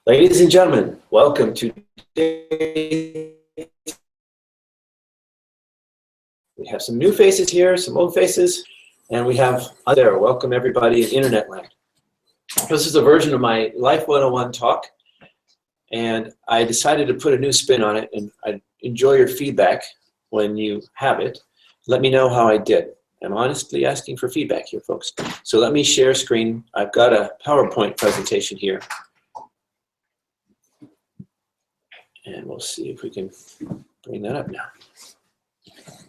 Ladies and gentlemen, welcome to today. We have some new faces here, some old faces, and we have there. Welcome everybody in Internet land. This is a version of my Life 101 talk, and I decided to put a new spin on it, and I enjoy your feedback when you have it. Let me know how I did. I'm honestly asking for feedback here, folks. So let me share screen. I've got a PowerPoint presentation here. And we'll see if we can bring that up now.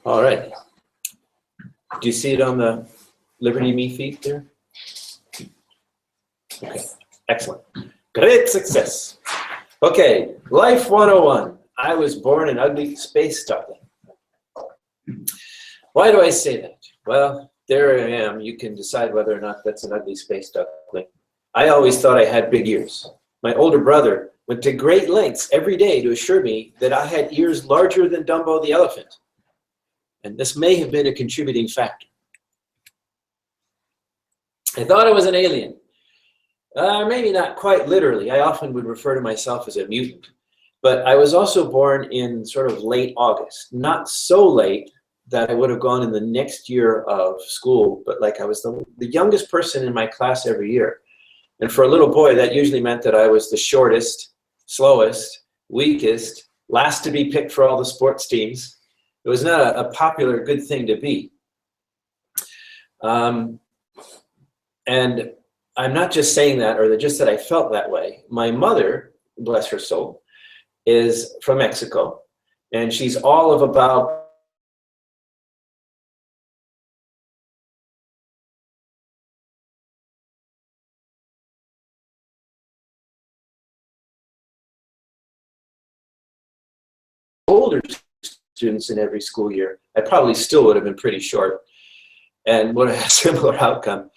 All right. Do you see it on the Liberty.me feed there? Okay, excellent. Great success. Okay, Life 101. I was born an ugly space duckling. Why do I say that? Well, there I am. You can decide whether or not that's an ugly space duckling. I always thought I had big ears. My older brother went to great lengths every day to assure me that I had ears larger than Dumbo the elephant. And this may have been a contributing factor. I thought I was an alien. Maybe not quite literally. I often would refer to myself as a mutant. But I was also born in sort of late August. Not so late that I would have gone in the next year of school, but like I was the youngest person in my class every year. And for a little boy, that usually meant that I was the shortest, slowest, weakest, last to be picked for all the sports teams. It was not a popular good thing to be. And I'm not just saying that, or just that I felt that way. My mother, bless her soul, is from Mexico, and she's all of about older students in every school year. I probably still would have been pretty short and would have had a similar outcome.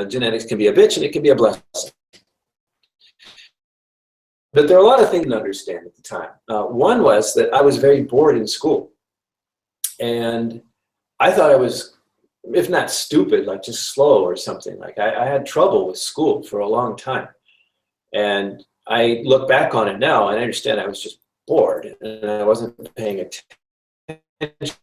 Genetics can be a bitch and it can be a blessing. But there are a lot of things to understand at the time. One was that I was very bored in school. And I thought I was, if not stupid, like just slow or something. Like I had trouble with school for a long time. And I look back on it now and I understand I was just bored and I wasn't paying attention.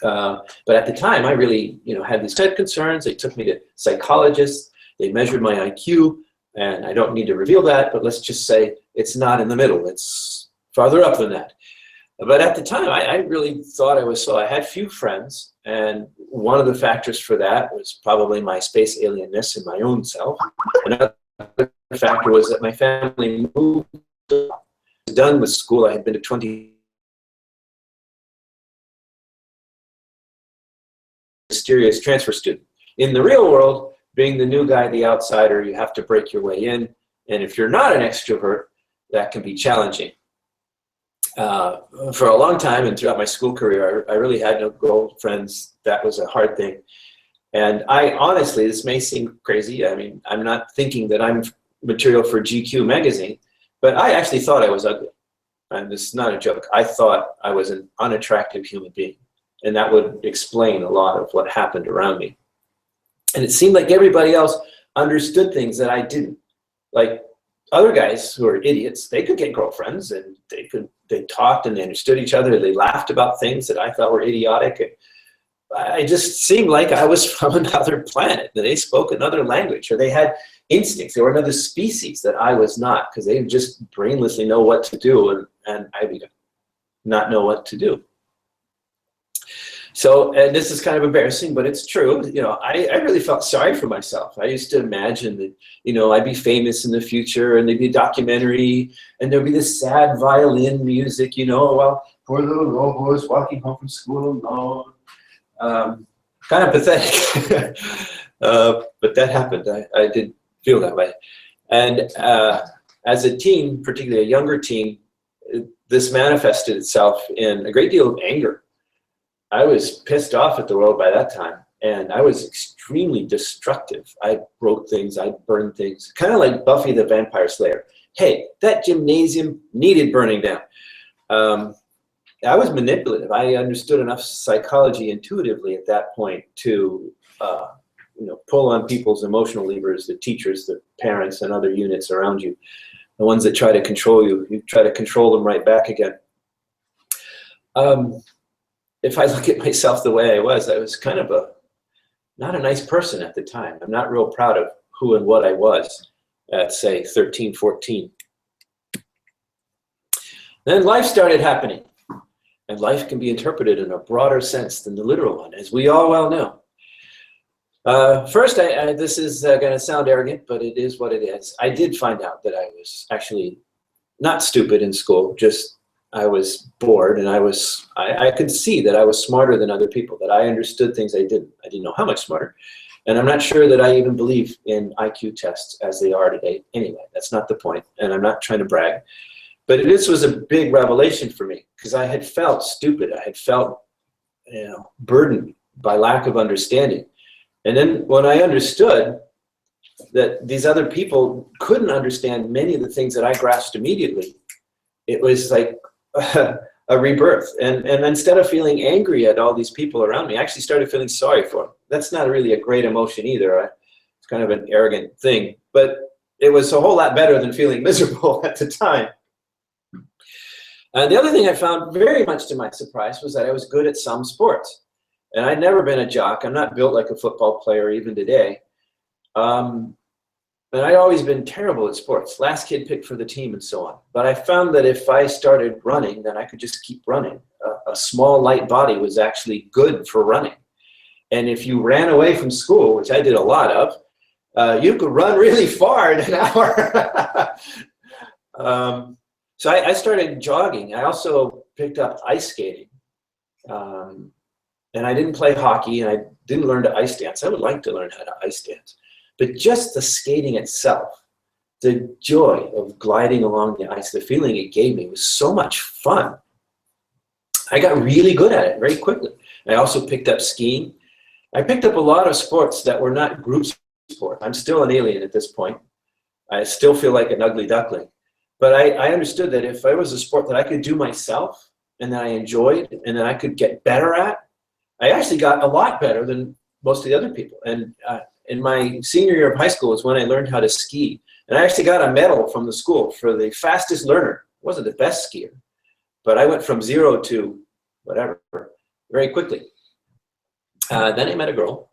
But at the time, I really, had these type of concerns. They took me to psychologists. They measured my IQ, and I don't need to reveal that, but let's just say it's not in the middle. It's farther up than that. But at the time, I really thought I was slow. I had few friends, and one of the factors for that was probably my space alienness in my own self. Another factor was that my family moved. I was done with school. I had been to 20 mysterious transfer student. In the real world, being the new guy, the outsider, you have to break your way in. And if you're not an extrovert, that can be challenging. For a long time and throughout my school career, I really had no girlfriends. That was a hard thing. And I honestly, this may seem crazy. I mean, I'm not thinking that I'm material for GQ magazine, but I actually thought I was ugly. And this is not a joke. I thought I was an unattractive human being. And that would explain a lot of what happened around me. And it seemed like everybody else understood things that I didn't. Like other guys who are idiots, they could get girlfriends and they talked and they understood each other. They laughed about things that I thought were idiotic. I just seemed like I was from another planet, that they spoke another language, or they had instincts. They were another species that I was not, because they just brainlessly know what to do, and I would not know what to do. So, and this is kind of embarrassing, but it's true. I really felt sorry for myself. I used to imagine that, I'd be famous in the future and there'd be a documentary and there'd be this sad violin music, while poor little Lobo is walking home from school alone. Kind of pathetic, but that happened. I did feel that way. And as a teen, particularly a younger teen, this manifested itself in a great deal of anger. I was pissed off at the world by that time, and I was extremely destructive. I broke things, I burned things, kind of like Buffy the Vampire Slayer. Hey, that gymnasium needed burning down. I was manipulative. I understood enough psychology intuitively at that point to pull on people's emotional levers, the teachers, the parents, and other units around you, the ones that try to control you. You try to control them right back again. If I look at myself the way I was kind of not a nice person at the time. I'm not real proud of who and what I was at, say, 13, 14. Then life started happening. And life can be interpreted in a broader sense than the literal one, as we all well know. First, this is going to sound arrogant, but it is what it is. I did find out that I was actually not stupid in school, just I was bored, and I could see that I was smarter than other people, that I understood things I didn't. I didn't know how much smarter. And I'm not sure that I even believe in IQ tests as they are today. Anyway, that's not the point, and I'm not trying to brag. But this was a big revelation for me, because I had felt stupid. I had felt, burdened by lack of understanding. And then when I understood that these other people couldn't understand many of the things that I grasped immediately, it was like a rebirth. And instead of feeling angry at all these people around me, I actually started feeling sorry for them. That's not really a great emotion either. It's kind of an arrogant thing. But it was a whole lot better than feeling miserable at the time. The other thing I found, very much to my surprise, was that I was good at some sports. And I'd never been a jock. I'm not built like a football player even today. And I'd always been terrible at sports. Last kid picked for the team and so on. But I found that if I started running, then I could just keep running. A small, light body was actually good for running. And if you ran away from school, which I did a lot of, you could run really far in an hour. So I started jogging. I also picked up ice skating. And I didn't play hockey, and I didn't learn to ice dance. I would like to learn how to ice dance. But just the skating itself, the joy of gliding along the ice, the feeling it gave me was so much fun. I got really good at it very quickly. I also picked up skiing. I picked up a lot of sports that were not group sport. I'm still an alien at this point. I still feel like an ugly duckling. But I understood that if I was a sport that I could do myself and that I enjoyed and that I could get better at, I actually got a lot better than most of the other people. And in my senior year of high school was when I learned how to ski. And I actually got a medal from the school for the fastest learner. I wasn't the best skier, but I went from 0 to whatever very quickly. Then I met a girl.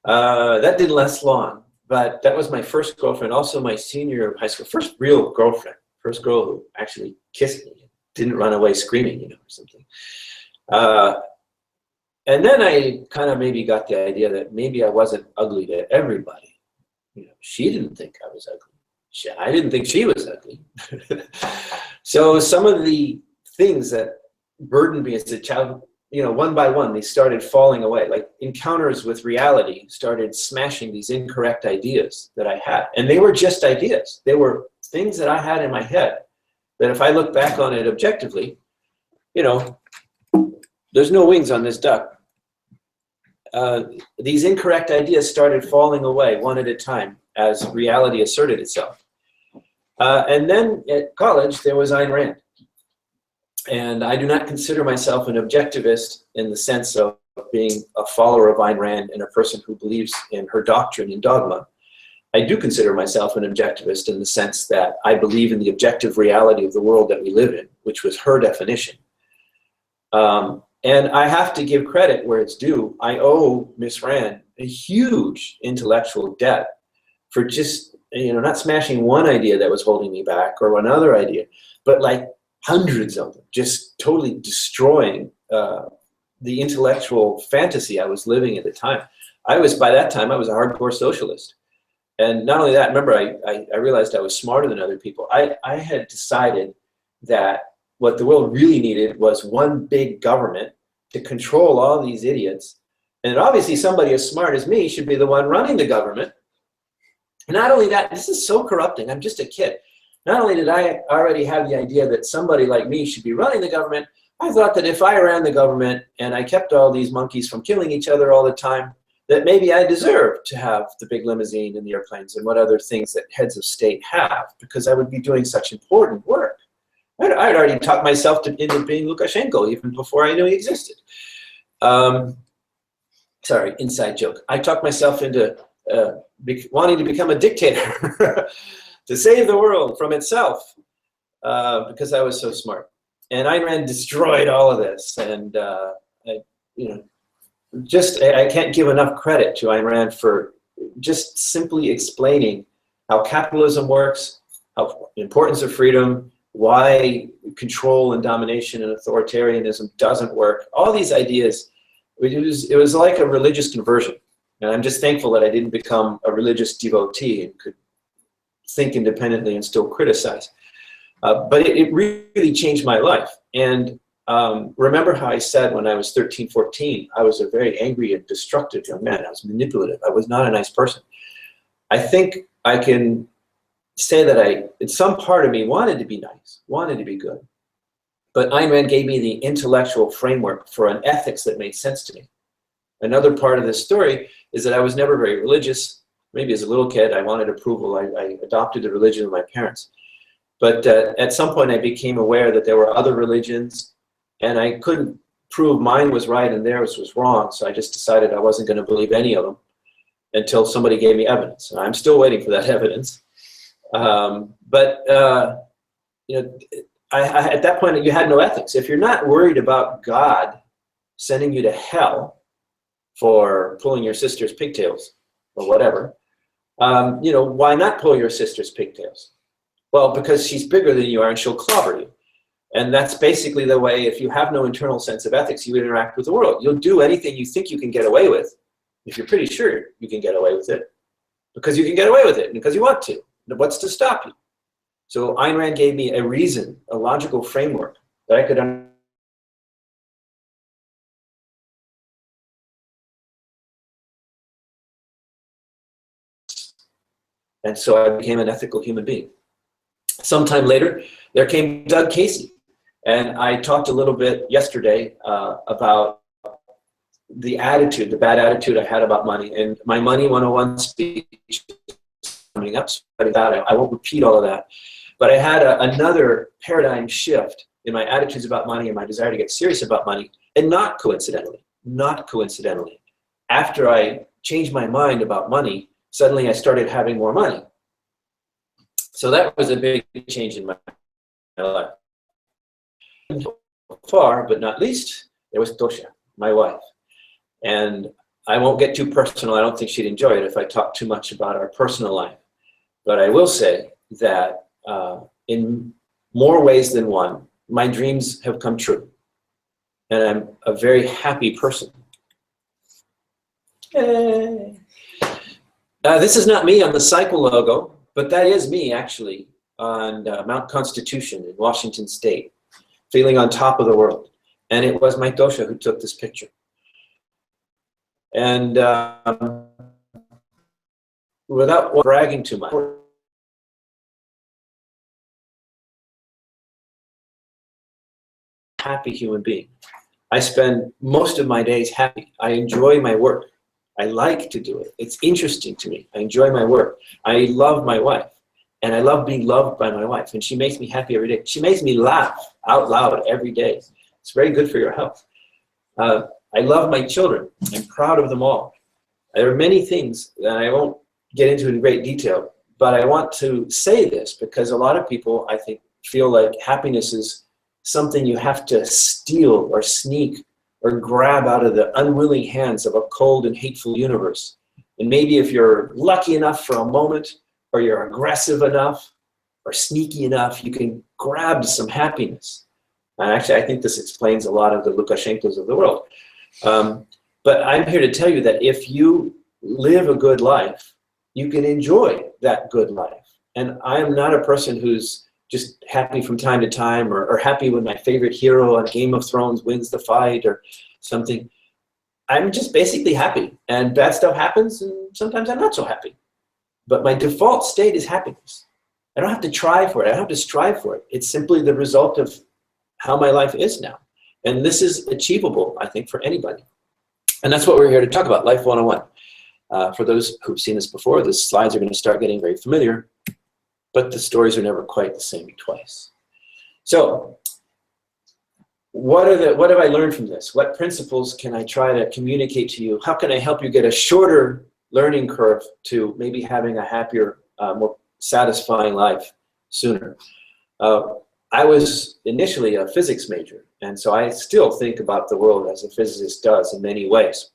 That didn't last long, but that was my first girlfriend, also my senior year of high school. First real girlfriend, first girl who actually kissed me, didn't run away screaming, or something. And then I kind of maybe got the idea that maybe I wasn't ugly to everybody. She didn't think I was ugly. I didn't think she was ugly. So some of the things that burdened me as a child, one by one, they started falling away. Like encounters with reality started smashing these incorrect ideas that I had. And they were just ideas. They were things that I had in my head that if I look back on it objectively, there's no wings on this duck. These incorrect ideas started falling away one at a time as reality asserted itself. And then at college, there was Ayn Rand. And I do not consider myself an objectivist in the sense of being a follower of Ayn Rand and a person who believes in her doctrine and dogma. I do consider myself an objectivist in the sense that I believe in the objective reality of the world that we live in, which was her definition. And I have to give credit where it's due. I owe Miss Rand a huge intellectual debt for just, not smashing one idea that was holding me back or another idea, but like hundreds of them, just totally destroying the intellectual fantasy I was living at the time. By that time, I was a hardcore socialist. And not only that, remember, I realized I was smarter than other people. I had decided that what the world really needed was one big government to control all these idiots. And obviously somebody as smart as me should be the one running the government. And not only that, this is so corrupting. I'm just a kid. Not only did I already have the idea that somebody like me should be running the government, I thought that if I ran the government and I kept all these monkeys from killing each other all the time, that maybe I deserved to have the big limousine and the airplanes and what other things that heads of state have, because I would be doing such important work. I'd already talked myself into being Lukashenko even before I knew he existed. Sorry, inside joke. I talked myself into wanting to become a dictator to save the world from itself because I was so smart. And Ayn Rand destroyed all of this. And I can't give enough credit to Ayn Rand for just simply explaining how capitalism works, how the importance of freedom, why control and domination and authoritarianism doesn't work. All these ideas, it was like a religious conversion. And I'm just thankful that I didn't become a religious devotee and could think independently and still criticize. But it really changed my life. And remember how I said when I was 13, 14, I was a very angry and destructive young man. I was manipulative. I was not a nice person. I think I can say that in some part of me wanted to be nice, wanted to be good. But Ayn Rand gave me the intellectual framework for an ethics that made sense to me. Another part of this story is that I was never very religious. Maybe as a little kid, I wanted approval. I adopted the religion of my parents. But at some point, I became aware that there were other religions, and I couldn't prove mine was right and theirs was wrong. So I just decided I wasn't going to believe any of them until somebody gave me evidence. And I'm still waiting for that evidence. At that point, you had no ethics. If you're not worried about God sending you to hell for pulling your sister's pigtails or whatever, why not pull your sister's pigtails? Well, because she's bigger than you are and she'll clobber you. And that's basically the way, if you have no internal sense of ethics, you interact with the world. You'll do anything you think you can get away with if you're pretty sure you can get away with it, because you can get away with it and because you want to. What's to stop you? So Ayn Rand gave me a reason, a logical framework that I could understand. And so I became an ethical human being. Sometime later, there came Doug Casey. And I talked a little bit yesterday about the attitude, the bad attitude I had about money. And my Money 101 speech is coming up. So I won't repeat all of that. But I had another paradigm shift in my attitudes about money and my desire to get serious about money. And not coincidentally, after I changed my mind about money, suddenly I started having more money. So that was a big change in my life. Far, but not least, there was Tosha, my wife. And I won't get too personal. I don't think she'd enjoy it if I talk too much about our personal life. But I will say that in more ways than one, my dreams have come true. And I'm a very happy person. Hey. This is not me on the cycle logo, but that is me actually on Mount Constitution in Washington State, feeling on top of the world. And it was Mike Dosha who took this picture. And without bragging too much, happy human being. I spend most of my days happy. I enjoy my work. I like to do it. It's interesting to me. I enjoy my work. I love my wife. And I love being loved by my wife. And she makes me happy every day. She makes me laugh out loud every day. It's very good for your health. I love my children. I'm proud of them all. There are many things that I won't get into in great detail, but I want to say this because a lot of people, I think, feel like happiness is something you have to steal or sneak or grab out of the unwilling hands of a cold and hateful universe. And maybe if you're lucky enough for a moment, or you're aggressive enough, or sneaky enough, you can grab some happiness. And actually, I think this explains a lot of the Lukashenkos of the world. But I'm here to tell you that if you live a good life, you can enjoy that good life. And I am not a person who's just happy from time to time, or happy when my favorite hero on Game of Thrones wins the fight or something. I'm just basically happy. And bad stuff happens, and sometimes I'm not so happy. But my default state is happiness. I don't have to try for it. I don't have to strive for it. It's simply the result of how my life is now. And this is achievable, I think, for anybody. And that's what we're here to talk about, Life 101. For those who've seen this before, the slides are going to start getting very familiar, but the stories are never quite the same twice. So what have I learned from this? What principles can I try to communicate to you? How can I help you get a shorter learning curve to maybe having a happier, more satisfying life sooner? I was initially a physics major, and so I still think about the world as a physicist does in many ways.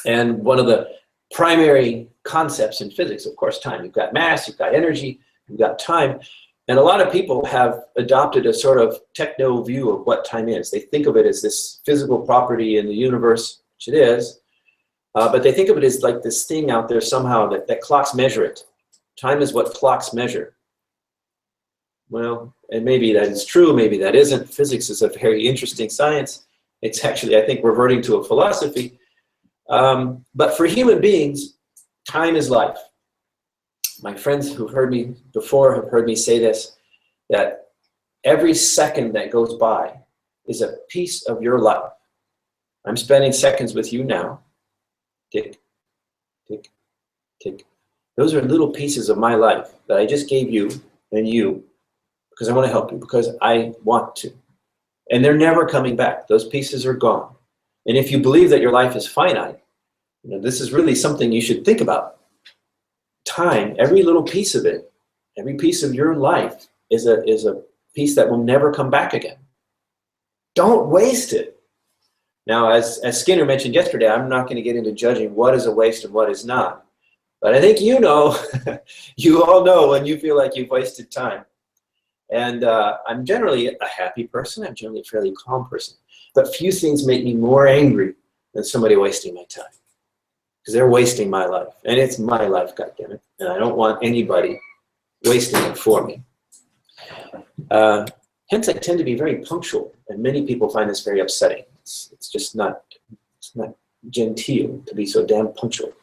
And one of the primary concepts in physics, of course, time. You've got mass, you've got energy, you've got time. And a lot of people have adopted a sort of techno view of what time is. They think of it as this physical property in the universe, which it is, but they think of it as like this thing out there somehow that clocks measure it. Time is what clocks measure. Well, and maybe that is true, maybe that isn't. Physics is a very interesting science. It's actually, I think, reverting to a philosophy. But for human beings, time is life. My friends who've heard me before have heard me say this, that every second that goes by is a piece of your life. I'm spending seconds with you now. Tick, tick, tick. Those are little pieces of my life that I just gave you and you because I want to help you, because I want to. And they're never coming back. Those pieces are gone. And if you believe that your life is finite, you know, this is really something you should think about. Time, every little piece of it, every piece of your life is a piece that will never come back again. Don't waste it. Now, as Skinner mentioned yesterday, I'm not going to get into judging what is a waste and what is not. But I think you know, you all know when you feel like you've wasted time. And I'm generally a happy person. I'm generally a fairly calm person. But few things make me more angry than somebody wasting my time. Because they're wasting my life. And it's my life, goddammit. And I don't want anybody wasting it for me. Hence, I tend to be very punctual. And many people find this very upsetting. It's just not, it's not genteel to be so damn punctual.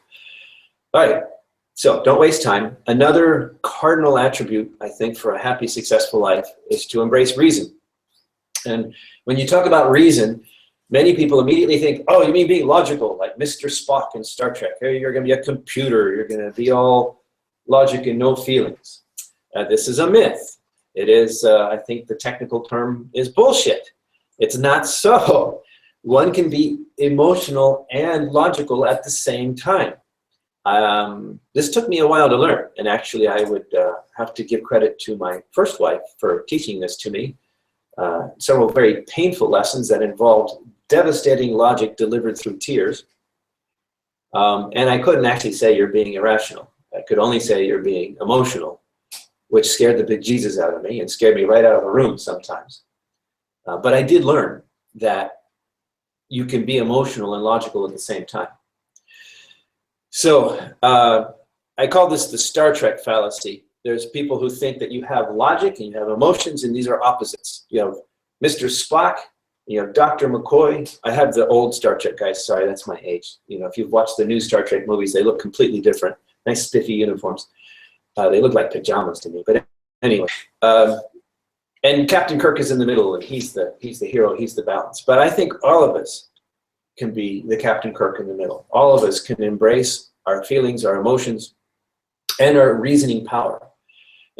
All right, so don't waste time. Another cardinal attribute, I think, for a happy, successful life is to embrace reason. And when you talk about reason, many people immediately think, oh, you mean being logical, like Mr. Spock in Star Trek. Hey, you're going to be a computer. You're going to be all logic and no feelings. This is a myth. It is, I think the technical term is bullshit. It's not so. One can be emotional and logical at the same time. This took me a while to learn, and actually I would have to give credit to my first wife for teaching this to me. Several very painful lessons that involved devastating logic delivered through tears. And I couldn't actually say you're being irrational. I could only say you're being emotional, which scared the bejesus out of me and scared me right out of the room sometimes. But I did learn that you can be emotional and logical at the same time. So I call this the Star Trek fallacy. There's people who think that you have logic and you have emotions, and these are opposites. You have Mr. Spock, you have Dr. McCoy. I have the old Star Trek guys. Sorry, that's my age. You know, if you've watched the new Star Trek movies, they look completely different. Nice spiffy uniforms. They look like pajamas to me. But anyway, and Captain Kirk is in the middle, and he's the hero. He's the balance. But I think all of us can be the Captain Kirk in the middle. All of us can embrace our feelings, our emotions, and our reasoning power.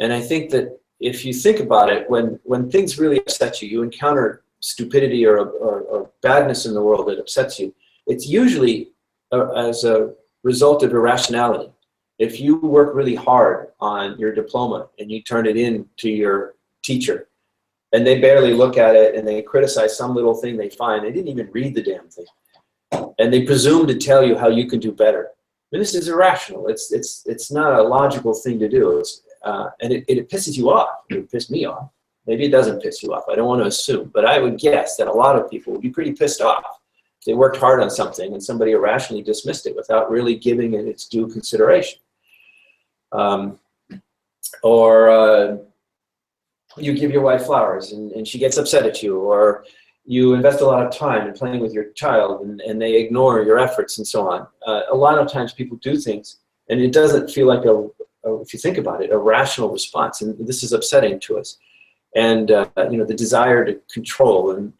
And I think that if you think about it, when things really upset you, you encounter stupidity or badness in the world that upsets you, it's usually as a result of irrationality. If you work really hard on your diploma and you turn it in to your teacher, and they barely look at it and they criticize some little thing they find, they didn't even read the damn thing, and they presume to tell you how you can do better. I mean, this is irrational. It's not a logical thing to do. And it pisses you off. It would piss me off. Maybe it doesn't piss you off. I don't want to assume. But I would guess that a lot of people would be pretty pissed off if they worked hard on something and somebody irrationally dismissed it without really giving it its due consideration. Or you give your wife flowers and she gets upset at you, or you invest a lot of time in playing with your child and they ignore your efforts and so on. A lot of times people do things and it doesn't feel like if you think about it, a rational response, and this is upsetting to us. And you know, the desire to control and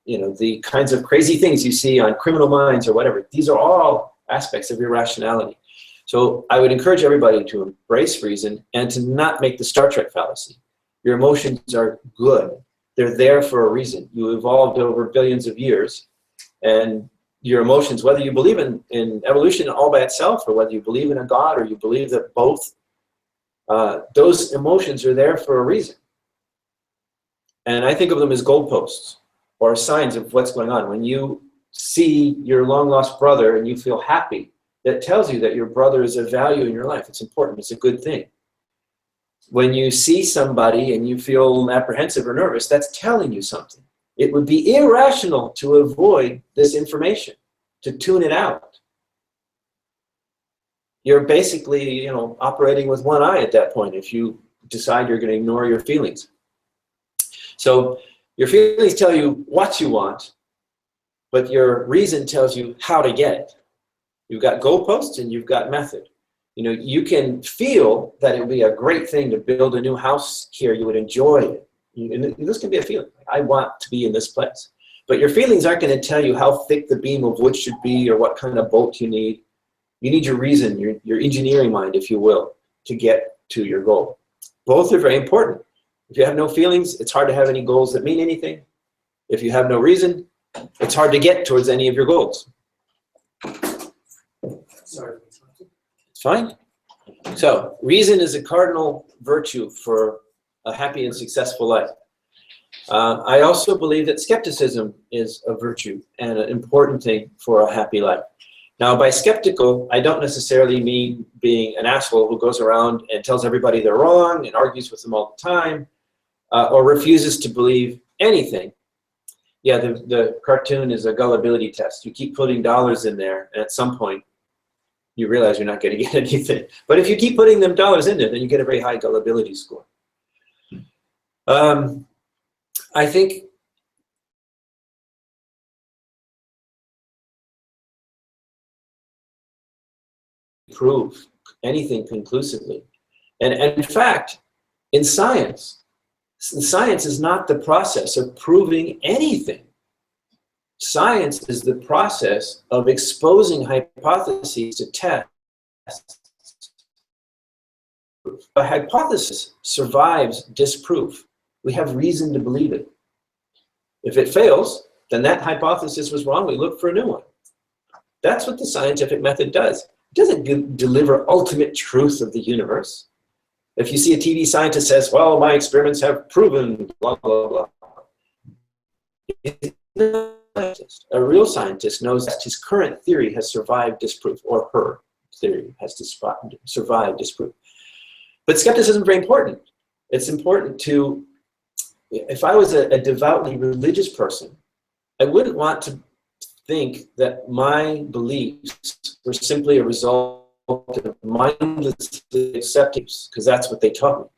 you know, the kinds of crazy things you see on Criminal Minds or whatever, these are all aspects of irrationality. So I would encourage everybody to embrace reason and to not make the Star Trek fallacy. Your emotions are good. They're there for a reason. You evolved over billions of years, and your emotions, whether you believe in evolution all by itself, or whether you believe in a God, or you believe that both, those emotions are there for a reason. And I think of them as goalposts, or signs of what's going on. When you see your long-lost brother and you feel happy, that tells you that your brother is of value in your life. It's important. It's a good thing. When you see somebody and you feel apprehensive or nervous, that's telling you something. It would be irrational to avoid this information, to tune it out. You're basically, operating with one eye at that point if you decide you're going to ignore your feelings. So your feelings tell you what you want, but your reason tells you how to get it. You've got goalposts and you've got method. You can feel that it would be a great thing to build a new house here. You would enjoy it. And this can be a feeling. I want to be in this place. But your feelings aren't going to tell you how thick the beam of wood should be or what kind of bolt you need. You need your reason, your engineering mind, if you will, to get to your goal. Both are very important. If you have no feelings, it's hard to have any goals that mean anything. If you have no reason, it's hard to get towards any of your goals. Sorry. It's fine. So, reason is a cardinal virtue for a happy and successful life. I also believe that skepticism is a virtue and an important thing for a happy life. Now, by skeptical, I don't necessarily mean being an asshole who goes around and tells everybody they're wrong and argues with them all the time, or refuses to believe anything. Yeah, the cartoon is a gullibility test. You keep putting dollars in there, and at some point, you realize you're not going to get anything. But if you keep putting them dollars in there, then you get a very high gullibility score. I think prove anything conclusively. And in fact, in science is not the process of proving anything. Science is the process of exposing hypotheses to tests. A hypothesis survives disproof. We have reason to believe it. If it fails, then that hypothesis was wrong. We look for a new one. That's what the scientific method does. It doesn't deliver ultimate truth of the universe. If you see a TV scientist says, well, my experiments have proven blah, blah, blah. A real scientist knows that his current theory has survived disproof, or her theory has survived disproof. But skepticism is very important. It's important to, if I was a devoutly religious person, I wouldn't want to think that my beliefs were simply a result of mindlessly accepting, because that's what they taught me.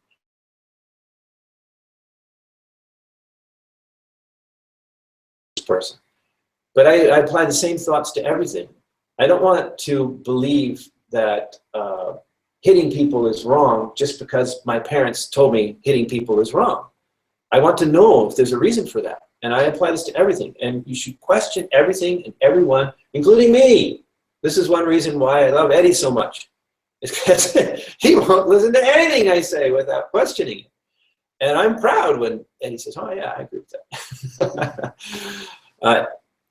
Person. But I apply the same thoughts to everything. I don't want to believe that hitting people is wrong just because my parents told me hitting people is wrong. I want to know if there's a reason for that. And I apply this to everything. And you should question everything and everyone, including me. This is one reason why I love Eddie so much. It's because he won't listen to anything I say without questioning it. And I'm proud when Eddie says, oh yeah, I agree with that.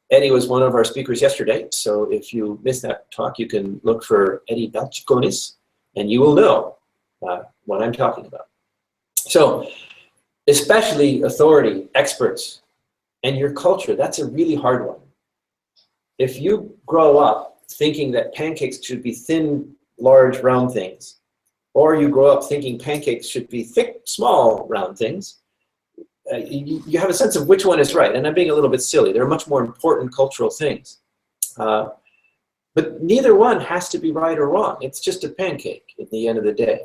Eddie was one of our speakers yesterday, so if you missed that talk, you can look for Eddie Balchiconis, and you will know what I'm talking about. So, especially authority, experts, and your culture, that's a really hard one. If you grow up thinking that pancakes should be thin, large, round things, or you grow up thinking pancakes should be thick, small, round things, you have a sense of which one is right. And I'm being a little bit silly. There are much more important cultural things. But neither one has to be right or wrong. It's just a pancake at the end of the day.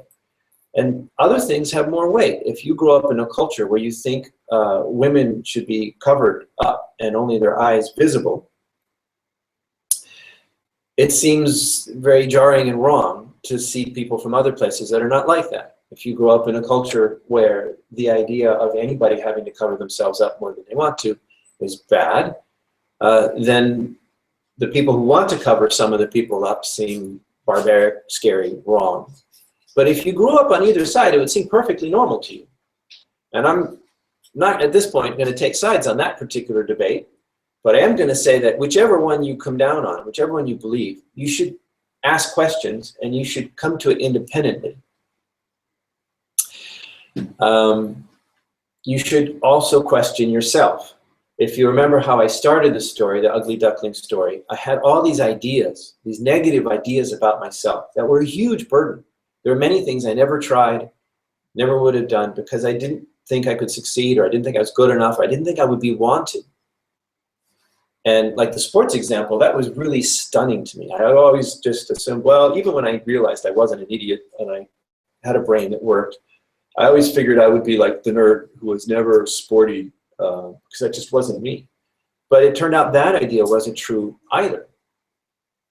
And other things have more weight. If you grow up in a culture where you think women should be covered up and only their eyes visible, it seems very jarring and wrong to see people from other places that are not like that. If you grow up in a culture where the idea of anybody having to cover themselves up more than they want to is bad, then the people who want to cover some of the people up seem barbaric, scary, wrong. But if you grew up on either side, it would seem perfectly normal to you. And I'm not at this point going to take sides on that particular debate, but I am going to say that whichever one you come down on, whichever one you believe, you should ask questions and you should come to it independently. You should also question yourself. If you remember how I started the story, the ugly duckling story, I had all these ideas, these negative ideas about myself that were a huge burden. There are many things I never tried, never would have done because I didn't think I could succeed, or I didn't think I was good enough, or I didn't think I would be wanted. And like the sports example, that was really stunning to me. I always just assumed, well, even when I realized I wasn't an idiot and I had a brain that worked, I always figured I would be like the nerd who was never sporty, because that just wasn't me. But it turned out that idea wasn't true either.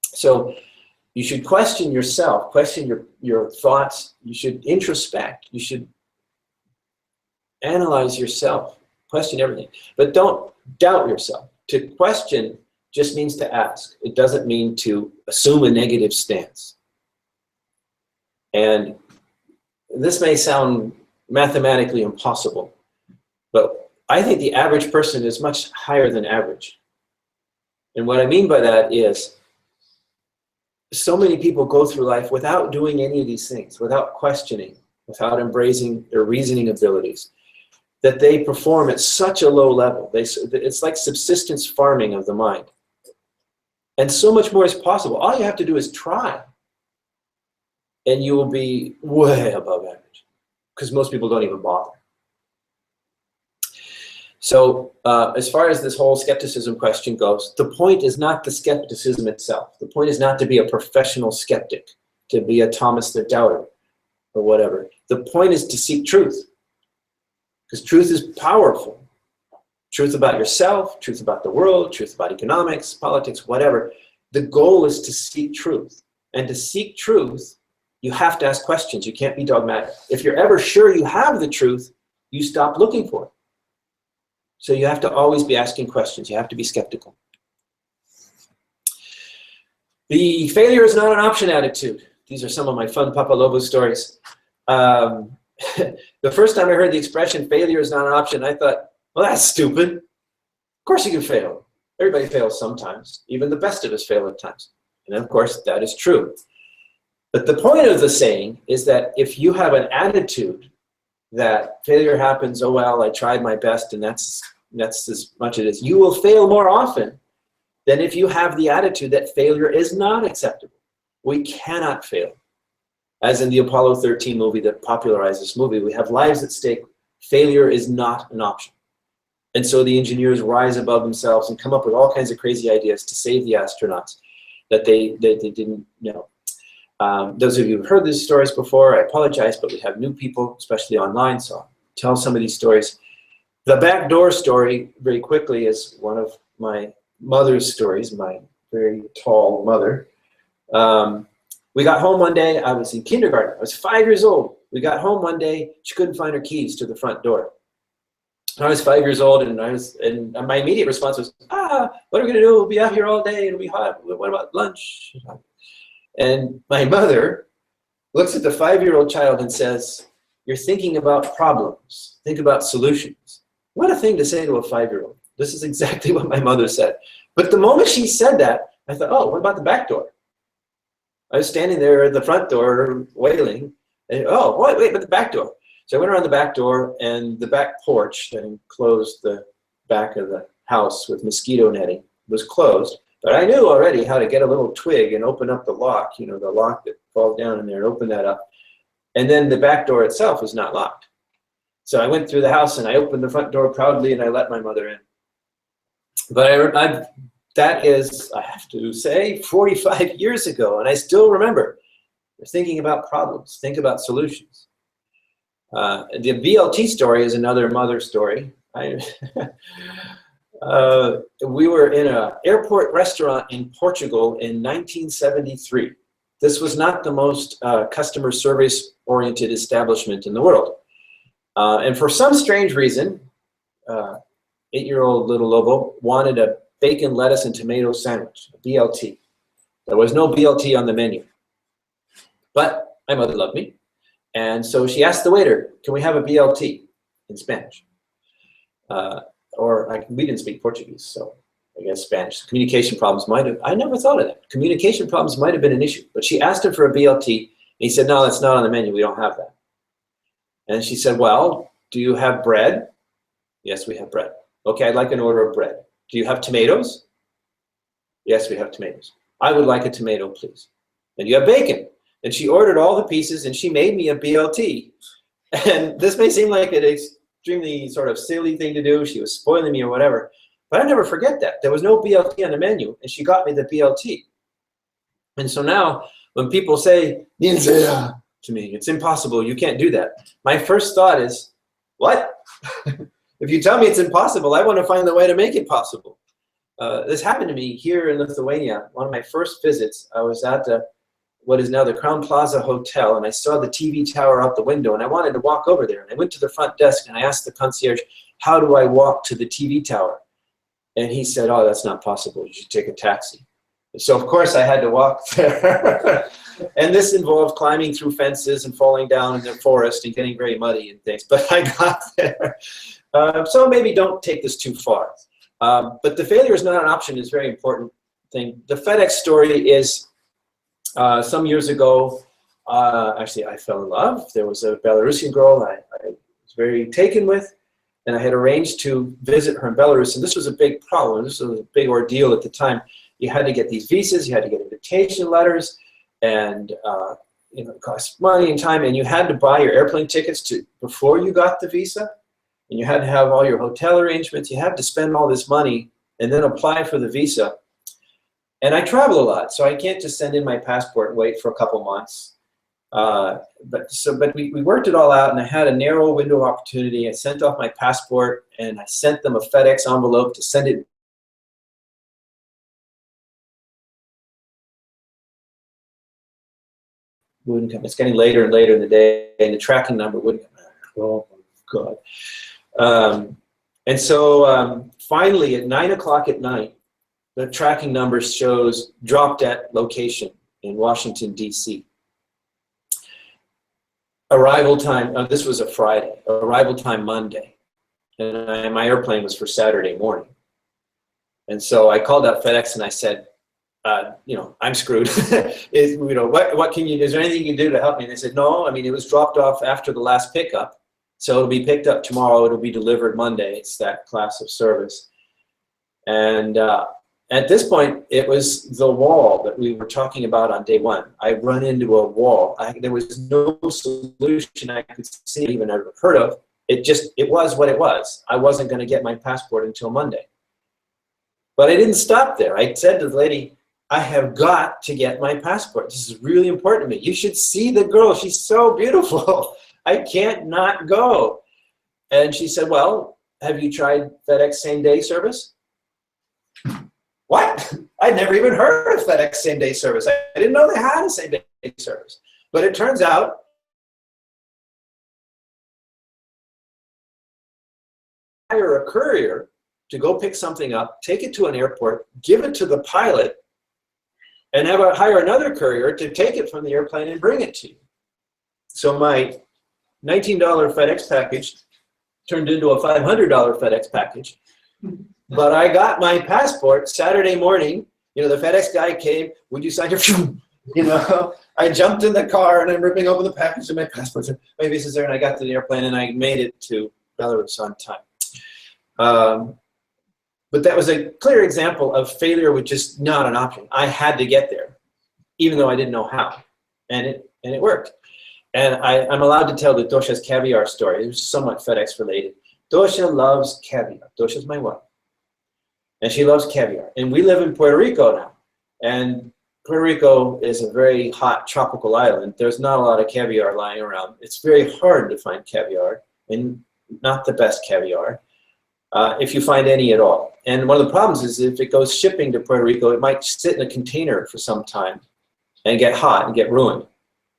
So you should question yourself, question your thoughts. You should introspect. You should analyze yourself, question everything. But don't doubt yourself. To question just means to ask. It doesn't mean to assume a negative stance. And this may sound mathematically impossible, but I think the average person is much higher than average. And what I mean by that is so many people go through life without doing any of these things, without questioning, without embracing their reasoning abilities, that they perform at such a low level. It's like subsistence farming of the mind. And so much more is possible. All you have to do is try, and you will be way above average, because most people don't even bother. So as far as this whole skepticism question goes, the point is not the skepticism itself. The point is not to be a professional skeptic, to be a Thomas the Doubter or whatever. The point is to seek truth, because truth is powerful. Truth about yourself, truth about the world, truth about economics, politics, whatever. The goal is to seek truth. And to seek truth, you have to ask questions. You can't be dogmatic. If you're ever sure you have the truth, you stop looking for it. So you have to always be asking questions. You have to be skeptical. The failure is not an option attitude. These are some of my fun Papa Lobo stories. The first time I heard the expression failure is not an option, I thought, well, that's stupid. Of course you can fail. Everybody fails sometimes. Even the best of us fail at times. And of course, that is true. But the point of the saying is that if you have an attitude that failure happens, oh well, I tried my best and that's as much as it is, you will fail more often than if you have the attitude that failure is not acceptable. We cannot fail. As in the Apollo 13 movie that popularized this movie, we have lives at stake. Failure is not an option. And so the engineers rise above themselves and come up with all kinds of crazy ideas to save the astronauts that they didn't know. Those of you who've heard these stories before, I apologize, but we have new people, especially online, so I'll tell some of these stories. The back door story, very quickly, is one of my mother's stories, my very tall mother. We got home one day, I was in kindergarten, I was 5 years old. We got home one day, she couldn't find her keys to the front door. I was 5 years old, and my immediate response was, what are we gonna do? We'll be out here all day, it'll be hot, what about lunch? And my mother looks at the 5-year-old child and says, you're thinking about problems, think about solutions. What a thing to say to a 5-year-old. This is exactly what my mother said. But the moment she said that, I thought, oh, what about the back door? I was standing there at the front door wailing, and oh, wait, but the back door. So I went around the back door, and the back porch that enclosed the back of the house with mosquito netting was closed. But I knew already how to get a little twig and open up the lock, you know, the lock that falls down in there, and open that up. And then the back door itself was not locked. So I went through the house and I opened the front door proudly and I let my mother in. But that is, I have to say, 45 years ago, and I still remember thinking about problems, think about solutions. The BLT story is another mother story. We were in an airport restaurant in Portugal in 1973. This was not the most customer service-oriented establishment in the world. And for some strange reason, 8-year-old little Lobo wanted a bacon, lettuce, and tomato sandwich, a BLT. There was no BLT on the menu. But my mother loved me. And so she asked the waiter, can we have a BLT in Spanish? We didn't speak Portuguese, so I guess Spanish. Communication problems might have, I never thought of that. Communication problems might have been an issue. But she asked him for a BLT, and he said, no, that's not on the menu. We don't have that. And she said, well, do you have bread? Yes, we have bread. Okay, I'd like an order of bread. Do you have tomatoes? Yes, we have tomatoes. I would like a tomato, please. And you have bacon. And she ordered all the pieces, and she made me a BLT. And this may seem like an extremely sort of silly thing to do. She was spoiling me or whatever. But I never forget that. There was no BLT on the menu, and she got me the BLT. And so now, when people say, "Ninja," to me, it's impossible, you can't do that. My first thought is, what? If you tell me it's impossible, I want to find the way to make it possible. This happened to me here in Lithuania. One of my first visits, I was at what is now the Crown Plaza Hotel, and I saw the TV tower out the window, and I wanted to walk over there. And I went to the front desk, and I asked the concierge, how do I walk to the TV tower? And he said, oh, that's not possible. You should take a taxi. And so, of course, I had to walk there. And this involved climbing through fences and falling down in the forest and getting very muddy and things. But I got there. So maybe don't take this too far. But the failure is not an option is a very important thing. The FedEx story is some years ago, actually, I fell in love. There was a Belarusian girl I was very taken with, and I had arranged to visit her in Belarus. And this was a big problem. This was a big ordeal at the time. You had to get these visas, you had to get invitation letters, and you know, it cost money and time, and you had to buy your airplane tickets before you got the visa, and you had to have all your hotel arrangements. You had to spend all this money and then apply for the visa. And I travel a lot, so I can't just send in my passport and wait for a couple months. But we worked it all out, and I had a narrow window of opportunity. I sent off my passport, and I sent them a FedEx envelope to send it. Wouldn't come. It's getting later and later in the day, and the tracking number wouldn't come. Oh my God! And so finally, at 9 o'clock at night, the tracking number shows dropped at location in Washington, D.C. Arrival time. This was a Friday. Arrival time Monday, and my airplane was for Saturday morning. And so I called up FedEx and I said, you know, I'm screwed. You know, what can you? Is there anything you can do to help me? And they said, no. I mean, it was dropped off after the last pickup, so it'll be picked up tomorrow. It'll be delivered Monday. It's that class of service. And at this point, it was the wall that we were talking about on day one. I run into a wall. There was no solution I could see, even ever heard of. It was what it was. I wasn't going to get my passport until Monday. But I didn't stop there. I said to the lady, I have got to get my passport. This is really important to me. You should see the girl. She's so beautiful. I can't not go. And she said, well, have you tried FedEx same-day service? What? I'd never even heard of FedEx same-day service. I didn't know they had a same-day service. But it turns out hire a courier to go pick something up, take it to an airport, give it to the pilot, and hire another courier to take it from the airplane and bring it to you. So my $19 FedEx package turned into a $500 FedEx package. But I got my passport Saturday morning. You know, the FedEx guy came, would you sign your, you know, I jumped in the car and I'm ripping open the package and my passport. My visa's there, and I got to the airplane and I made it to Belarus on time. But that was a clear example of failure with just not an option. I had to get there, even though I didn't know how, and it worked. And I'm allowed to tell the Dosha's caviar story. It was somewhat FedEx related. Dosha loves caviar. Dosha's my wife, and she loves caviar. And we live in Puerto Rico now, and Puerto Rico is a very hot tropical island. There's not a lot of caviar lying around. It's very hard to find caviar, and not the best caviar, if you find any at all. And one of the problems is if it goes shipping to Puerto Rico, it might sit in a container for some time and get hot and get ruined.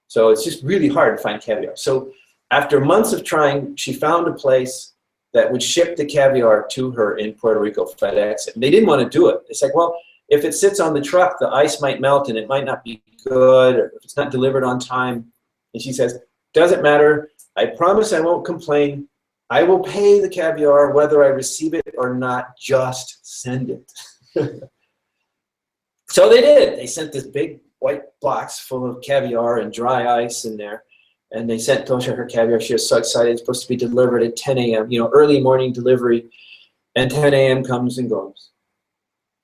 So it's just really hard to find caviar. So after months of trying, she found a place that would ship the caviar to her in Puerto Rico, FedEx. And they didn't want to do it. It's like, well, if it sits on the truck, the ice might melt and it might not be good, or if it's not delivered on time. And she says, doesn't matter. I promise I won't complain. I will pay the caviar whether I receive it or not, just send it. So they did. They sent this big white box full of caviar and dry ice in there. And they sent Tosha her caviar. She was so excited. It's supposed to be delivered at 10 a.m., you know, early morning delivery. And 10 a.m. comes and goes.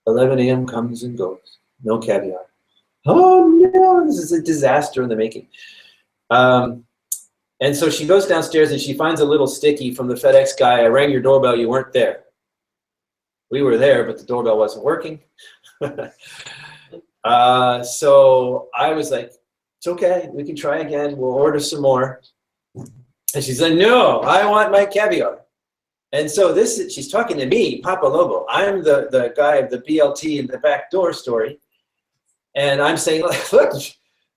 11 a.m. comes and goes. No caviar. Oh, no, this is a disaster in the making. And so she goes downstairs and she finds a little sticky from the FedEx guy. I rang your doorbell. You weren't there. We were there, but the doorbell wasn't working. So I was like, it's okay, we can try again, we'll order some more. And she said, no, I want my caviar. And so she's talking to me, Papa Lobo. I'm the guy of the BLT in the back door story. And I'm saying, look,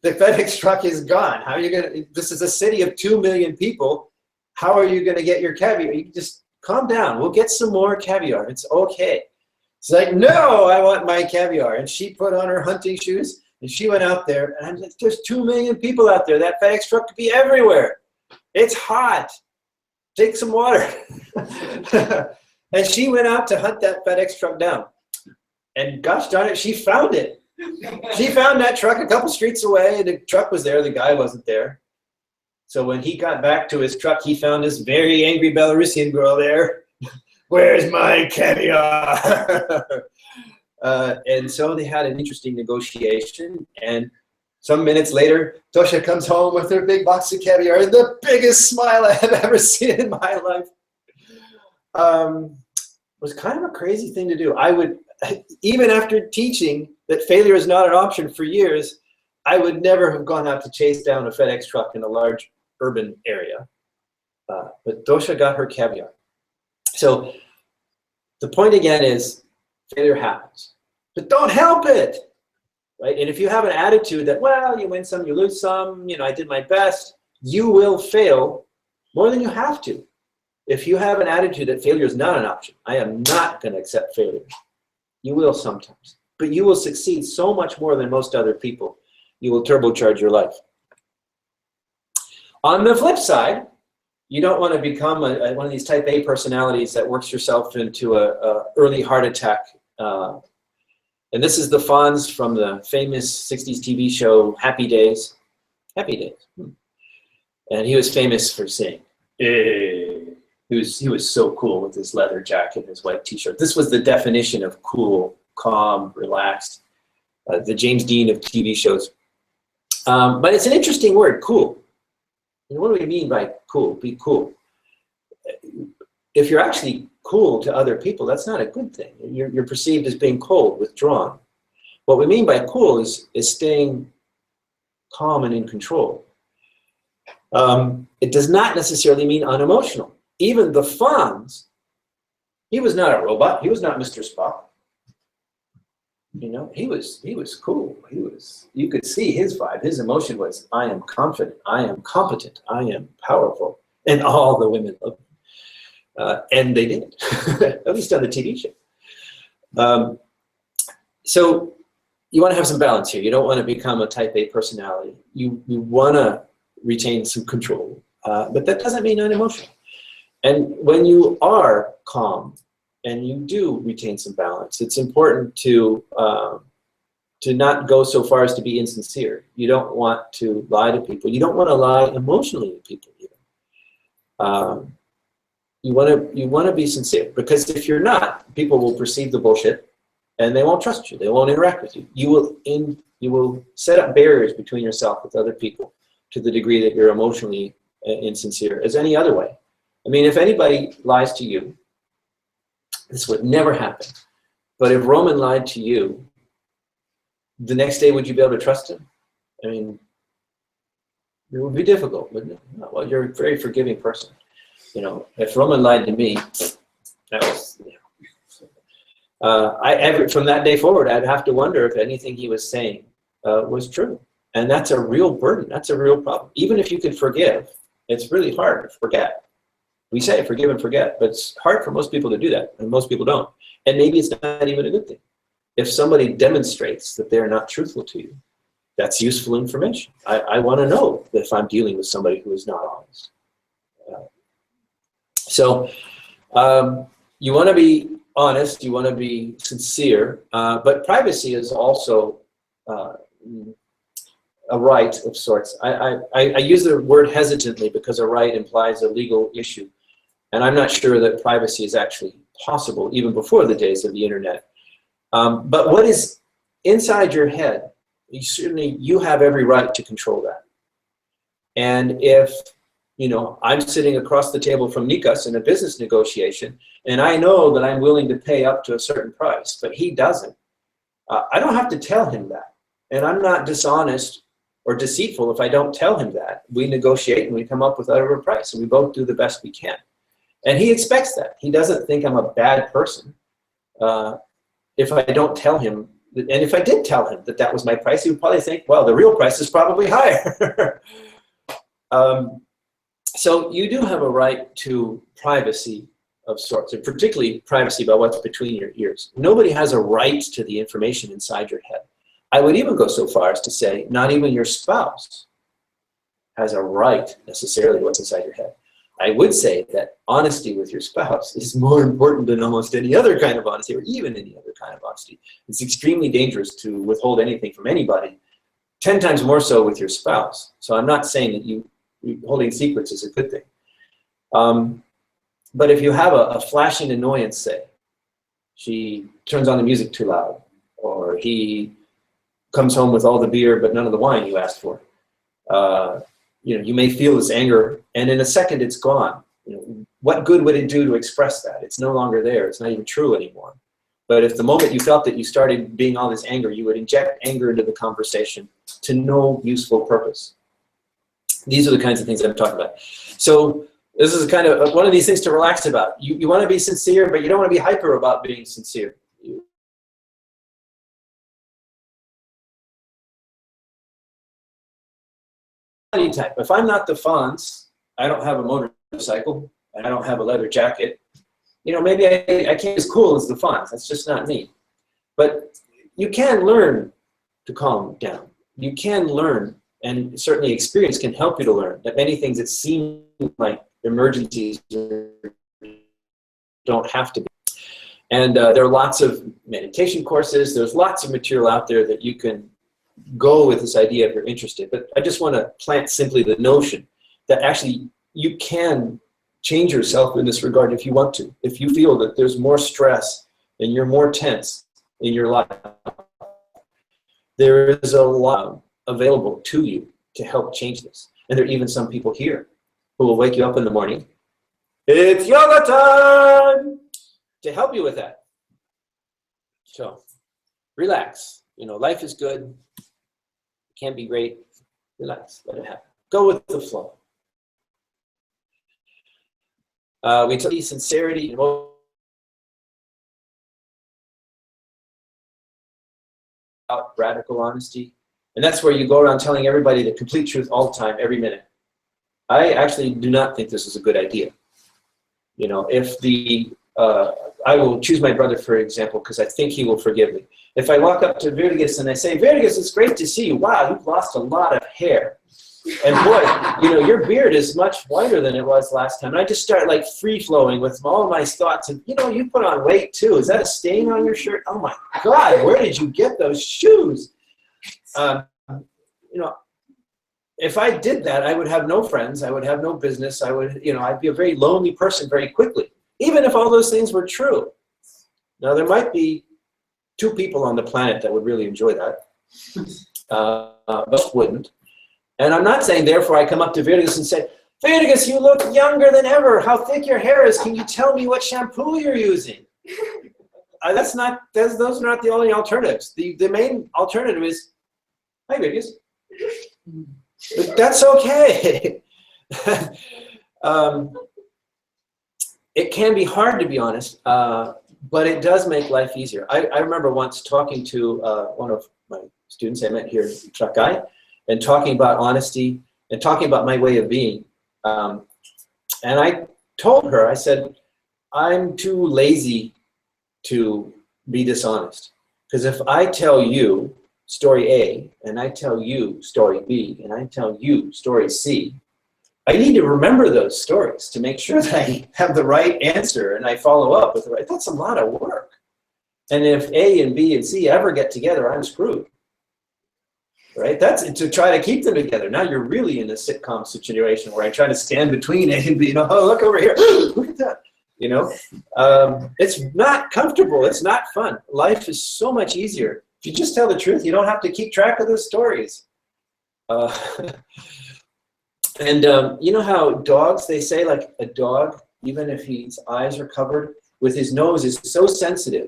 the FedEx truck is gone. How are you gonna, this is a city of 2 million people. How are you gonna get your caviar? You just calm down, we'll get some more caviar, it's okay. It's like, no, I want my caviar. And she put on her hunting shoes and she went out there. And I'm like, there's 2 million people out there. That FedEx truck could be everywhere. It's hot. Take some water. And she went out to hunt that FedEx truck down. And gosh darn it, she found it. She found that truck a couple streets away, and the truck was there. The guy wasn't there. So when he got back to his truck, he found this very angry Belarusian girl there. Where's my caviar? And so they had an interesting negotiation. And some minutes later, Tosha comes home with her big box of caviar and the biggest smile I have ever seen in my life. It was kind of a crazy thing to do. I would, even after teaching that failure is not an option for years, I would never have gone out to chase down a FedEx truck in a large urban area. But Tosha got her caviar. So the point again is failure happens, but don't help it, right? And if you have an attitude that, well, you win some, you lose some, you know, I did my best, you will fail more than you have to. If you have an attitude that failure is not an option, I am not going to accept failure. You will sometimes, but you will succeed so much more than most other people. You will turbocharge your life. On the flip side, you don't want to become one of these type A personalities that works yourself into a early heart attack. And this is the Fonz from the famous 60s TV show, Happy Days. Happy Days. And he was famous for saying, eh. He was so cool with his leather jacket and his white t-shirt. This was the definition of cool, calm, relaxed, the James Dean of TV shows. But it's an interesting word, cool. And what do we mean by cool? Be cool. If you're actually cool to other people, that's not a good thing. You're perceived as being cold, withdrawn. What we mean by cool is staying calm and in control. It does not necessarily mean unemotional. Even the Fonz, he was not a robot. He was not Mr. Spock. You know, he was cool. You could see his vibe. His emotion was, I am confident, I am competent, I am powerful. And all the women loved him. And they did, at least on the TV show. So you want to have some balance here. You don't want to become a type A personality. You want to retain some control, but that doesn't mean unemotional. And when you are calm and you do retain some balance, it's important to not go so far as to be insincere. You don't want to lie to people. You don't want to lie emotionally to people either. You want to be sincere, because if you're not, people will perceive the bullshit and they won't trust you. They won't interact with you. You will set up barriers between yourself with other people to the degree that you're emotionally insincere as any other way. I mean, if anybody lies to you, this would never happen. But if Roman lied to you, the next day, would you be able to trust him? I mean, it would be difficult, wouldn't it? Well, you're a very forgiving person. You know, if Roman lied to me, that was, you know, from that day forward, I'd have to wonder if anything he was saying was true. And that's a real burden. That's a real problem. Even if you can forgive, it's really hard to forget. We say forgive and forget, but it's hard for most people to do that, and most people don't. And maybe it's not even a good thing. If somebody demonstrates that they're not truthful to you, that's useful information. I want to know if I'm dealing with somebody who is not honest. So you want to be honest, you want to be sincere, but privacy is also a right of sorts. I use the word hesitantly because a right implies a legal issue. And I'm not sure that privacy is actually possible even before the days of the internet. But what is inside your head, you have every right to control that. And if, you know, I'm sitting across the table from Nikas in a business negotiation, and I know that I'm willing to pay up to a certain price, but he doesn't, I don't have to tell him that. And I'm not dishonest or deceitful if I don't tell him that. We negotiate and we come up with whatever price, and we both do the best we can. And he expects that. He doesn't think I'm a bad person if I don't tell him. And if I did tell him that that was my price, he would probably think, well, the real price is probably higher. So you do have a right to privacy of sorts, and particularly privacy about what's between your ears. Nobody has a right to the information inside your head. I would even go so far as to say not even your spouse has a right necessarily to what's inside your head. I would say that honesty with your spouse is more important than almost any other kind of honesty, or even any other kind of honesty. It's extremely dangerous to withhold anything from anybody, 10 times more so with your spouse. So I'm not saying that holding secrets is a good thing. But if you have a flashing annoyance, say, she turns on the music too loud, or he comes home with all the beer but none of the wine you asked for, you know, you may feel this anger, and in a second it's gone. You know, what good would it do to express that? It's no longer there. It's not even true anymore. But if the moment you felt that you started being all this anger, you would inject anger into the conversation to no useful purpose. These are the kinds of things I'm talking about. So this is kind of one of these things to relax about. You want to be sincere, but you don't want to be hyper about being sincere. Type. If I'm not the Fonz, I don't have a motorcycle, and I don't have a leather jacket, you know, maybe I can't be as cool as the Fonz. That's just not me. But you can learn to calm down. You can learn, and certainly experience can help you to learn that many things that seem like emergencies don't have to be. And there are lots of meditation courses. There's lots of material out there that you can go with this idea if you're interested. But I just want to plant simply the notion that actually you can change yourself in this regard if you want to. If you feel that there's more stress and you're more tense in your life, there is a lot available to you to help change this. And there are even some people here who will wake you up in the morning, it's yoga time, to help you with that. So relax. You know, life is good. It can be great. Relax. Let it happen. Go with the flow. We took sincerity and radical honesty. And that's where you go around telling everybody the complete truth all the time, every minute. I actually do not think this is a good idea. You know, if I will choose my brother for example, because I think he will forgive me. If I walk up to Virgus and I say, Virgus, it's great to see you. Wow, you've lost a lot of hair. And boy, you know, your beard is much whiter than it was last time. And I just start like free-flowing with all my thoughts. And, you know, you put on weight too. Is that a stain on your shirt? Oh my God, where did you get those shoes? You know, if I did that, I would have no friends. I would have no business. I would, you know, I'd be a very lonely person very quickly, even if all those things were true. Now, there might be 2 people on the planet that would really enjoy that. Most wouldn't. And I'm not saying, therefore, I come up to Virgus and say, Virgus, you look younger than ever. How thick your hair is. Can you tell me what shampoo you're using? Those are not the only alternatives. The main alternative is, hi, Virgus. That's okay. It can be hard, to be honest, but it does make life easier. I remember once talking to one of my students I met here in Trakai, and talking about honesty and talking about my way of being. And I told her, I said, I'm too lazy to be dishonest. Because if I tell you story A, and I tell you story B, and I tell you story C, I need to remember those stories to make sure that I have the right answer and I follow up with the right. That's a lot of work. And if A and B and C ever get together, I'm screwed. Right? That's to try to keep them together. Now you're really in a sitcom situation where I try to stand between A and B. You know, oh, look over here. Look at that. You know, it's not comfortable. It's not fun. Life is so much easier. If you just tell the truth, you don't have to keep track of those stories. And you know how dogs, they say like a dog, even if his eyes are covered, with his nose is so sensitive,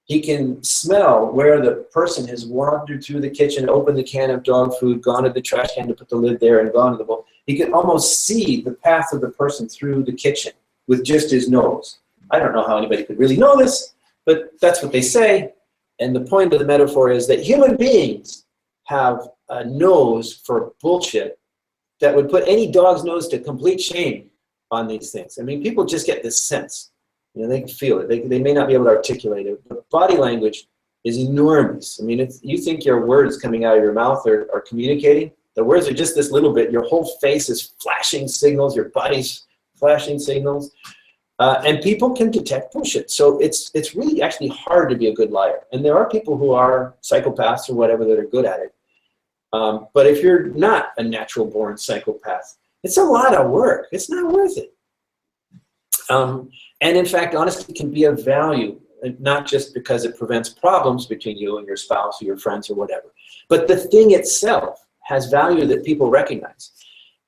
he can smell where the person has wandered through the kitchen, opened the can of dog food, gone to the trash can to put the lid there, and gone to the bowl. He can almost see the path of the person through the kitchen with just his nose. I don't know how anybody could really know this, but that's what they say. And the point of the metaphor is that human beings have a nose for bullshit that would put any dog's nose to complete shame on these things. I mean, people just get this sense. You know, they can feel it. They may not be able to articulate it, but body language is enormous. I mean, you think your words coming out of your mouth are communicating. The words are just this little bit. Your whole face is flashing signals. Your body's flashing signals. And people can detect bullshit. So it's really actually hard to be a good liar. And there are people who are psychopaths or whatever that are good at it. But if you're not a natural-born psychopath, it's a lot of work. It's not worth it. And in fact, honesty can be of value, not just because it prevents problems between you and your spouse or your friends or whatever, but the thing itself has value that people recognize.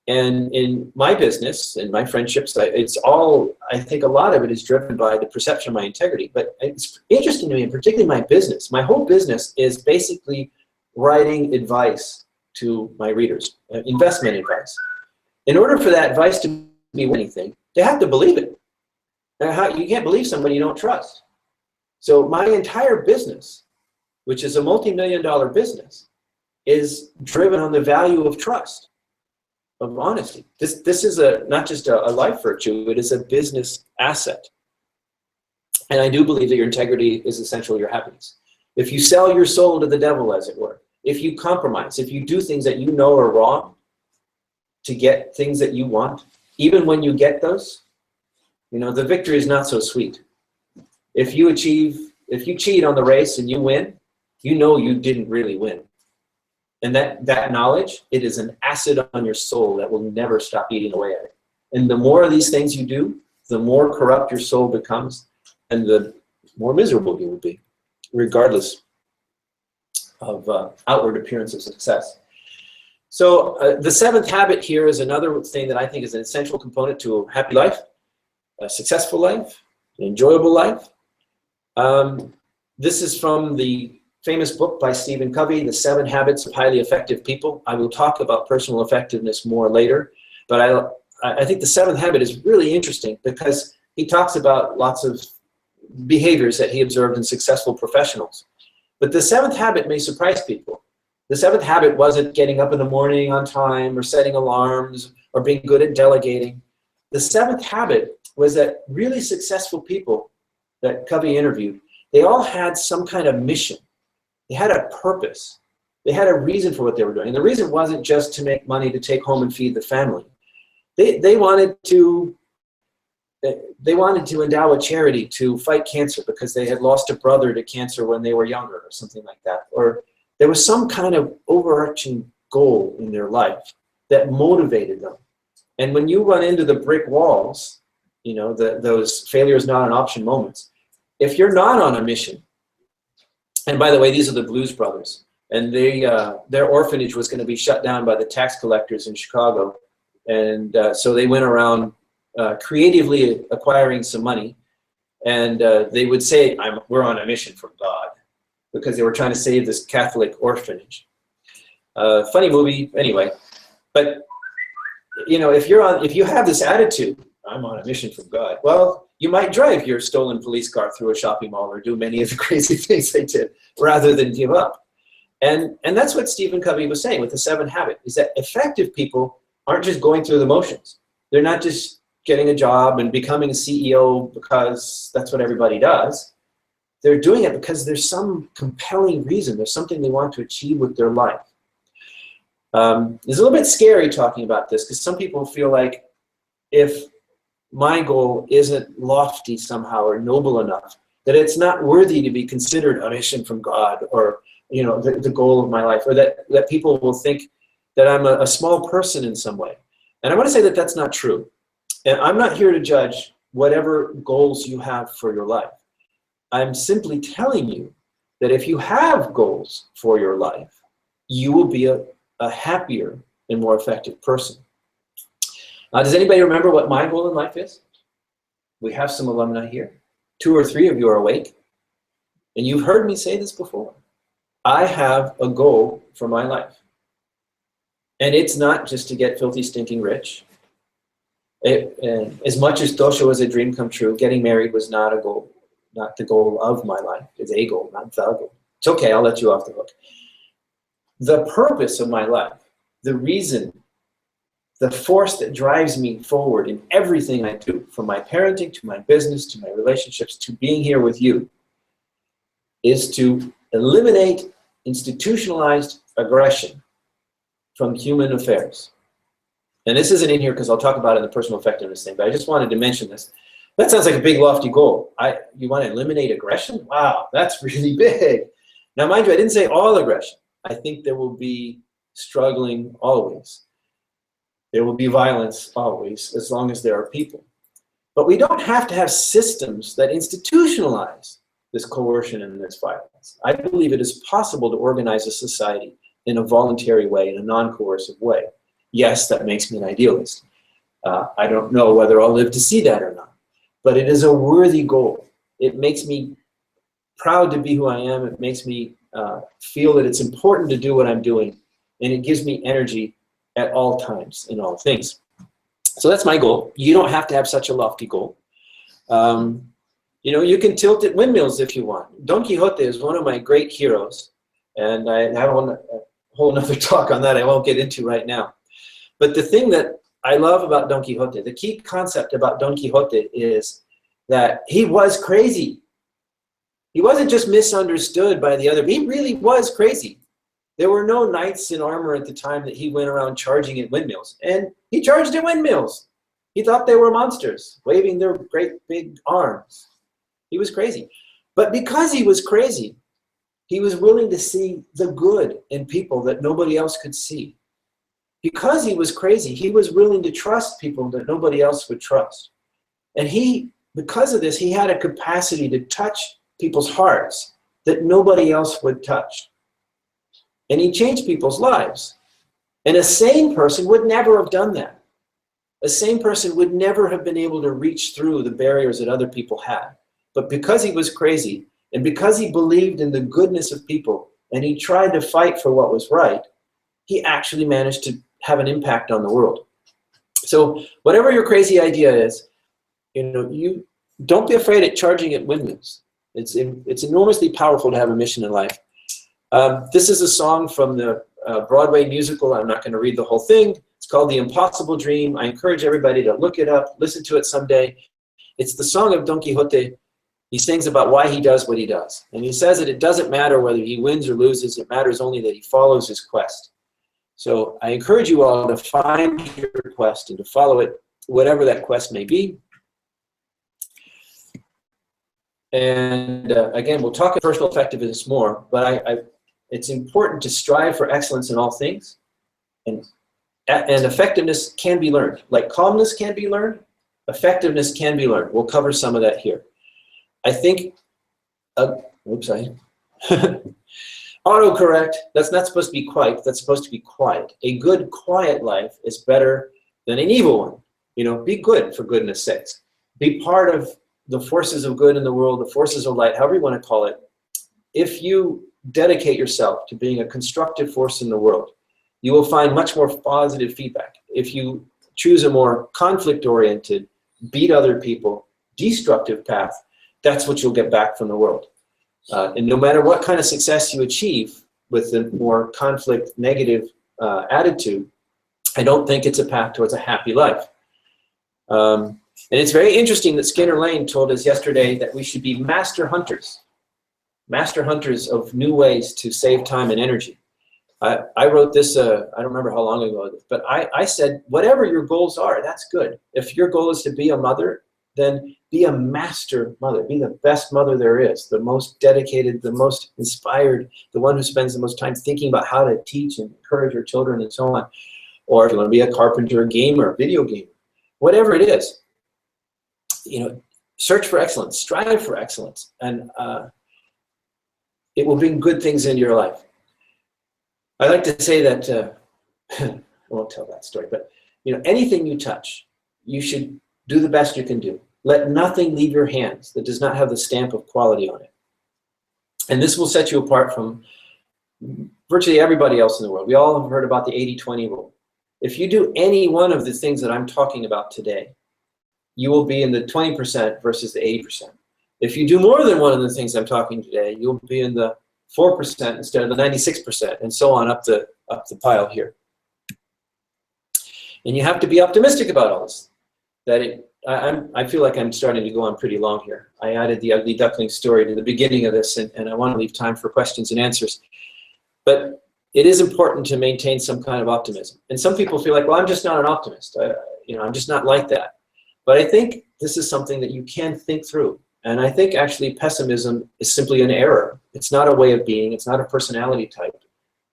And in my business and my friendships, it's all, I think a lot of it is driven by the perception of my integrity. But it's interesting to me, and particularly my business. My whole business is basically writing advice to my readers, investment advice. In order for that advice to be anything, they have to believe it. You can't believe somebody you don't trust. So my entire business, which is a multi-million-dollar business, is driven on the value of trust, of honesty. This is not just a life virtue, it is a business asset. And I do believe that your integrity is essential to your happiness. If you sell your soul to the devil, as it were, if you compromise, if you do things that you know are wrong to get things that you want, even when you get those, you know, the victory is not so sweet. If you cheat on the race and you win, you know you didn't really win. And that knowledge, it is an acid on your soul that will never stop eating away at it. And the more of these things you do, the more corrupt your soul becomes, and the more miserable you will be, regardless of outward appearance of success. So the seventh habit here is another thing that I think is an essential component to a happy life, a successful life, an enjoyable life. This is from the famous book by Stephen Covey, The 7 Habits of Highly Effective People. I will talk about personal effectiveness more later, but I think the 7th habit is really interesting because he talks about lots of behaviors that he observed in successful professionals. But the 7th habit may surprise people. The 7th habit wasn't getting up in the morning on time or setting alarms or being good at delegating. The 7th habit was that really successful people that Covey interviewed, they all had some kind of mission. They had a purpose. They had a reason for what they were doing. And the reason wasn't just to make money to take home and feed the family. They wanted to endow a charity to fight cancer because they had lost a brother to cancer when they were younger or something like that. Or there was some kind of overarching goal in their life that motivated them. And when you run into the brick walls, you know, those failure is not an option moments, if you're not on a mission, and by the way, these are the Blues Brothers, and their orphanage was going to be shut down by the tax collectors in Chicago. And so they went around creatively acquiring some money, and they would say, we're on a mission from God, because they were trying to save this Catholic orphanage. Funny movie, anyway. But you know, if you have this attitude, I'm on a mission from God, well, you might drive your stolen police car through a shopping mall or do many of the crazy things they did rather than give up. And that's what Stephen Covey was saying with the 7th habit, is that effective people aren't just going through the motions. They're not just getting a job and becoming a CEO because that's what everybody does. They're doing it because there's some compelling reason. There's something they want to achieve with their life. It's a little bit scary talking about this because some people feel like if my goal isn't lofty somehow or noble enough, that it's not worthy to be considered a mission from God, or the goal of my life, or that people will think that I'm a small person in some way. And I want to say that that's not true. And I'm not here to judge whatever goals you have for your life. I'm simply telling you that if you have goals for your life, you will be a happier and more effective person. Does anybody remember what my goal in life is? We have some alumni here. 2 or 3 of you are awake. And you've heard me say this before. I have a goal for my life. And it's not just to get filthy, stinking rich. As much as Dosho was a dream come true, getting married was not a goal, not the goal of my life. It's a goal, not the goal. It's okay, I'll let you off the hook. The purpose of my life, the reason, the force that drives me forward in everything I do, from my parenting to my business to my relationships to being here with you, is to eliminate institutionalized aggression from human affairs. And this isn't in here because I'll talk about it in the personal effectiveness thing, but I just wanted to mention this. That sounds like a big, lofty goal. You want to eliminate aggression? Wow, that's really big. Now, mind you, I didn't say all aggression. I think there will be struggling always. There will be violence always, as long as there are people. But we don't have to have systems that institutionalize this coercion and this violence. I believe it is possible to organize a society in a voluntary way, in a non-coercive way. Yes, that makes me an idealist. I don't know whether I'll live to see that or not. But it is a worthy goal. It makes me proud to be who I am. It makes me feel that it's important to do what I'm doing. And it gives me energy at all times in all things. So that's my goal. You don't have to have such a lofty goal. You can tilt at windmills if you want. Don Quixote is one of my great heroes. And I have a whole nother talk on that I won't get into right now. But the thing that I love about Don Quixote, the key concept about Don Quixote is that he was crazy. He wasn't just misunderstood by the other. He really was crazy. There were no knights in armor at the time that he went around charging at windmills. And he charged at windmills. He thought they were monsters, waving their great big arms. He was crazy. But because he was crazy, he was willing to see the good in people that nobody else could see. Because he was crazy, he was willing to trust people that nobody else would trust. And because of this, he had a capacity to touch people's hearts that nobody else would touch. And he changed people's lives. And a sane person would never have done that. A sane person would never have been able to reach through the barriers that other people had. But because he was crazy, and because he believed in the goodness of people, and he tried to fight for what was right, he actually managed to have an impact on the world. So whatever your crazy idea is, you don't be afraid of charging at windmills. It's enormously powerful to have a mission in life. This is a song from the Broadway musical. I'm not going to read the whole thing. It's called The Impossible Dream. I encourage everybody to look it up, listen to it someday. It's the song of Don Quixote. He sings about why he does what he does. And he says that it doesn't matter whether he wins or loses. It matters only that he follows his quest. So I encourage you all to find your quest and to follow it, whatever that quest may be. And again, we'll talk about personal effectiveness more, but it's important to strive for excellence in all things. And effectiveness can be learned. Like calmness can be learned, effectiveness can be learned. We'll cover some of that here. I think, autocorrect, that's not supposed to be quiet, that's supposed to be quiet. A good, quiet life is better than an evil one. Be good, for goodness sakes. Be part of the forces of good in the world, the forces of light, however you want to call it. If you dedicate yourself to being a constructive force in the world, you will find much more positive feedback. If you choose a more conflict-oriented, beat other people, destructive path, that's what you'll get back from the world. And no matter what kind of success you achieve with a more conflict, negative attitude, I don't think it's a path towards a happy life. And it's very interesting that Skinner Lane told us yesterday that we should be master hunters of new ways to save time and energy. I wrote this, I don't remember how long ago, but I said, whatever your goals are, that's good. If your goal is to be a mother, then be a master mother. Be the best mother there is, the most dedicated, the most inspired, the one who spends the most time thinking about how to teach and encourage your children and so on. Or if you want to be a carpenter, a gamer, a video gamer, whatever it is, you know, search for excellence, strive for excellence, and it will bring good things into your life. I like to say that, I won't tell that story, but you know, anything you touch, you should do the best you can do. Let nothing leave your hands that does not have the stamp of quality on it. And this will set you apart from virtually everybody else in the world. We all have heard about the 80-20 rule. If you do any one of the things that I'm talking about today, you will be in the 20% versus the 80%. If you do more than one of the things I'm talking today, you'll be in the 4% instead of the 96%, and so on up the pile here. And you have to be optimistic about all this. I feel like I'm starting to go on pretty long here. I added the ugly duckling story to the beginning of this, and I want to leave time for questions and answers. But it is important to maintain some kind of optimism. And some people feel like, well, I'm just not an optimist. I'm just not like that. But I think this is something that you can think through. And I think actually pessimism is simply an error. It's not a way of being. It's not a personality type.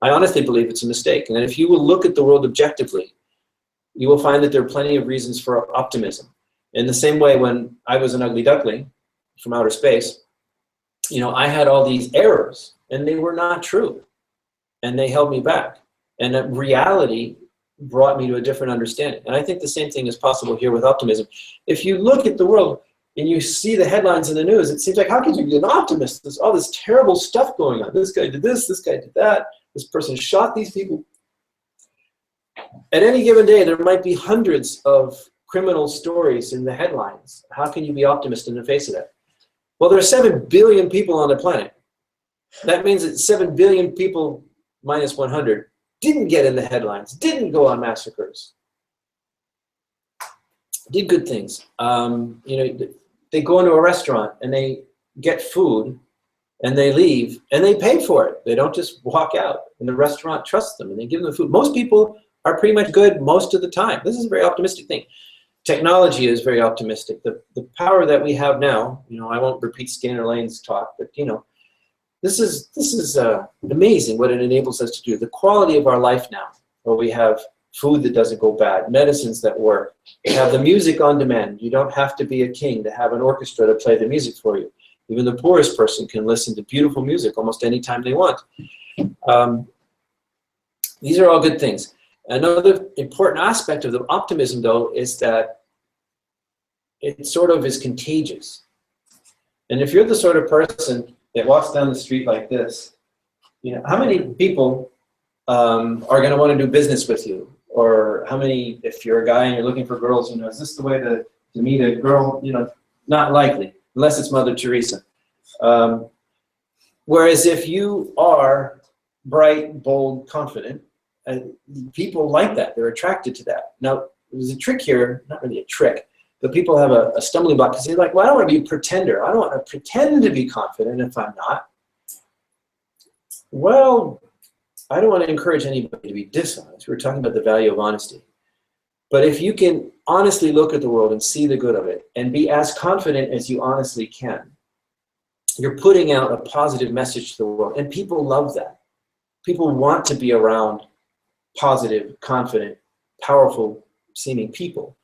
I honestly believe it's a mistake. And that if you will look at the world objectively, you will find that there are plenty of reasons for optimism. In the same way, when I was an ugly duckling from outer space, you know, I had all these errors, and they were not true. And they held me back. And that reality brought me to a different understanding. And I think the same thing is possible here with optimism. If you look at the world and you see the headlines in the news, it seems like, how could you be an optimist? There's all this terrible stuff going on. This guy did this guy did that, this person shot these people. At any given day, there might be hundreds of criminal stories in the headlines. How can you be optimist in the face of that? Well, there are 7 billion people on the planet. That means that 7 billion people minus 100 didn't get in the headlines, didn't go on massacres, did good things. You know, they go into a restaurant and they get food and they leave and they pay for it. They don't just walk out, and the restaurant trusts them and they give them the food. Most people are pretty much good most of the time. This is a very optimistic thing. Technology is very optimistic. The power that we have now, you know, I won't repeat Skinner Lane's talk, but you know, this is amazing what it enables us to do. The quality of our life now, where we have food that doesn't go bad, medicines that work, we have the music on demand. You don't have to be a king to have an orchestra to play the music for you. Even the poorest person can listen to beautiful music almost any time they want. These are all good things. Another important aspect of the optimism, though, is that it sort of is contagious. And if you're the sort of person that walks down the street like this, you know, how many people are going to want to do business with you? Or how many, if you're a guy and you're looking for girls, you know, is this the way to meet a girl? You know, not likely, unless it's Mother Teresa. Whereas if you are bright, bold, confident, people like that. They're attracted to that. Now, there's a trick here, not really a trick, but people have a stumbling block because they're like, well, I don't want to be a pretender. I don't want to pretend to be confident if I'm not. Well, I don't want to encourage anybody to be dishonest. We're talking about the value of honesty. But if you can honestly look at the world and see the good of it and be as confident as you honestly can, you're putting out a positive message to the world. And people love that. People want to be around positive, confident, powerful seeming people.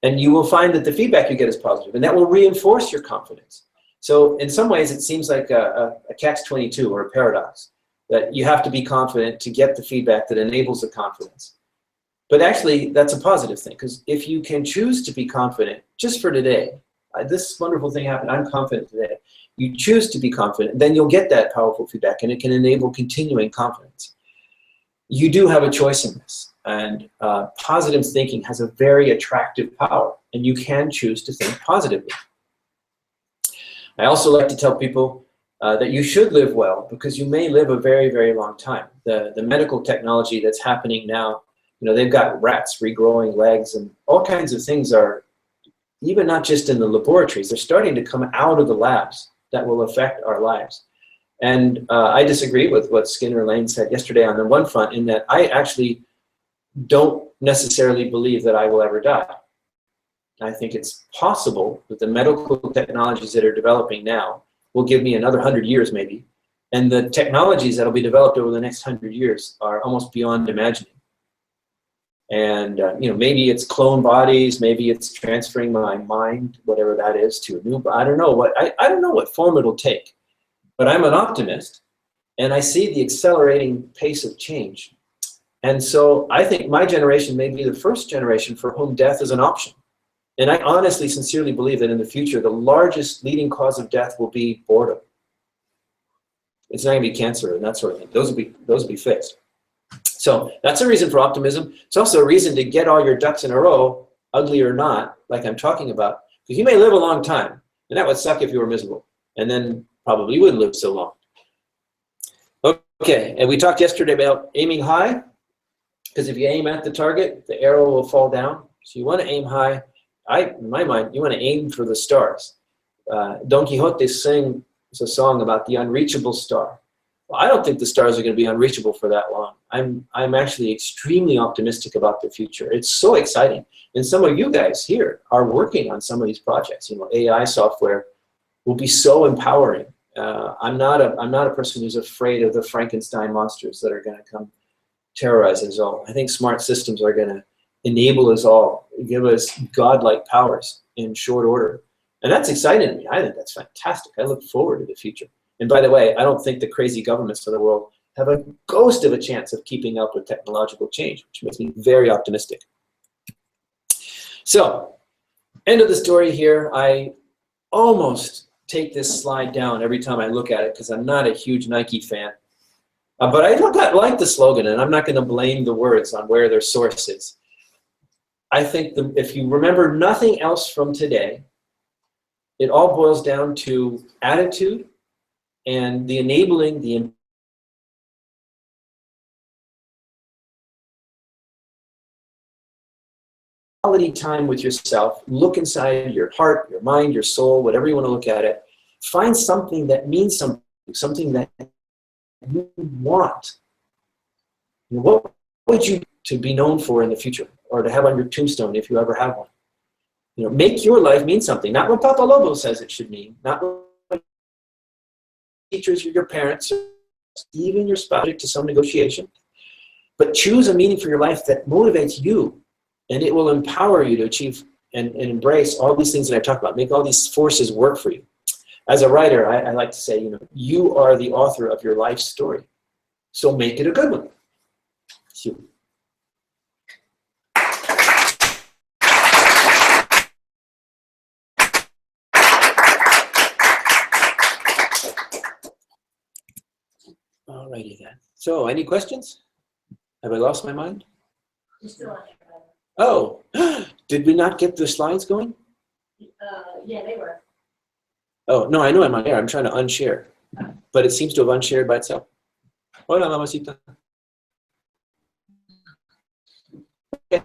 And you will find that the feedback you get is positive, and that will reinforce your confidence. So in some ways, it seems like a catch-22 or a paradox, that you have to be confident to get the feedback that enables the confidence. But actually, that's a positive thing, because if you can choose to be confident just for today, this wonderful thing happened, I'm confident today. You choose to be confident, then you'll get that powerful feedback, and it can enable continuing confidence. You do have a choice in this, and positive thinking has a very attractive power, and you can choose to think positively. I also like to tell people that you should live well, because you may live a very, very long time. The medical technology that's happening now, you know, they've got rats regrowing legs, and all kinds of things are, even not just in the laboratories, they're starting to come out of the labs that will affect our lives. And I disagree with what Skinner Lane said yesterday on the one front, in that I actually don't necessarily believe that I will ever die. I think it's possible that the medical technologies that are developing now will give me another 100 years maybe. And the technologies that will be developed over the next 100 years are almost beyond imagining. And you know, maybe it's clone bodies, maybe it's transferring my mind, whatever that is, to a new. I don't know what I don't know what form it'll take. But I'm an optimist, and I see the accelerating pace of change. And so I think my generation may be the first generation for whom death is an option. And I honestly, sincerely believe that in the future, the largest leading cause of death will be boredom. It's not going to be cancer and that sort of thing. Those will be fixed. So that's a reason for optimism. It's also a reason to get all your ducks in a row, ugly or not, like I'm talking about. Because you may live a long time, and that would suck if you were miserable. And then probably you wouldn't live so long. Okay, and we talked yesterday about aiming high, because if you aim at the target, the arrow will fall down. So you want to aim high. In my mind, you want to aim for the stars. Don Quixote sings a song about the unreachable star. Well, I don't think the stars are going to be unreachable for that long. I'm actually extremely optimistic about the future. It's so exciting. And some of you guys here are working on some of these projects. You know, AI software will be so empowering. I'm not a person who's afraid of the Frankenstein monsters that are going to come terrorize us all. I think smart systems are going to enable us all, give us godlike powers in short order. And that's exciting to me. I think that's fantastic. I look forward to the future. And by the way, I don't think the crazy governments of the world have a ghost of a chance of keeping up with technological change, which makes me very optimistic. So, end of the story here. I almost take this slide down every time I look at it because I'm not a huge Nike fan. But I like the slogan, and I'm not going to blame the words on where their source is. I think if you remember nothing else from today, it all boils down to attitude and the enabling, the quality time with yourself. Look inside your heart, your mind, your soul, whatever you want to look at it. Find something that means something, something that you want. What would you to be known for in the future, or to have on your tombstone if you ever have one? You know, make your life mean something. Not what Papa Lobo says it should mean. Not what teachers or your parents, or even your spouse, to some negotiation. But choose a meaning for your life that motivates you, and it will empower you to achieve and embrace all these things that I talked about. Make all these forces work for you. As a writer, I like to say, you know, you are the author of your life story. So make it a good one. See you. Alrighty then. So, any questions? Have I lost my mind? You're still on there. Oh, did we not get the slides going? Yeah, they were. Oh, no, I know I'm on air. I'm trying to unshare. But it seems to have unshared by itself. Hola, mamacita. Okay.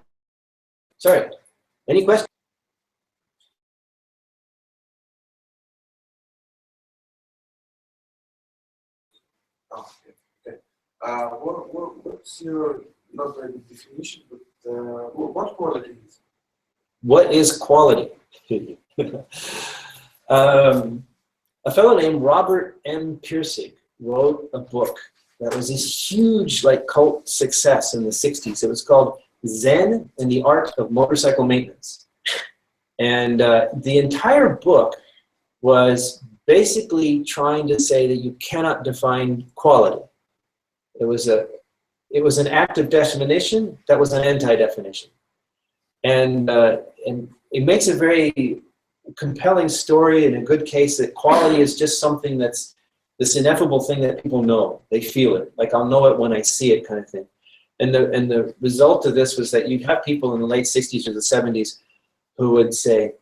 Sorry. Any questions? Oh, okay. What's your, not really definition, but what quality is it? What is quality? A fellow named Robert M. Pirsig wrote a book that was this huge, like, cult success in the 60s. It was called Zen and the Art of Motorcycle Maintenance. And the entire book was basically trying to say that you cannot define quality. It was an active definition that was an anti-definition. And it makes a very compelling story and a good case that quality is just something that's this ineffable thing that people know. They feel it. Like, I'll know it when I see it, kind of thing. And the result of this was that you'd have people in the late 60s or the 70s who would say,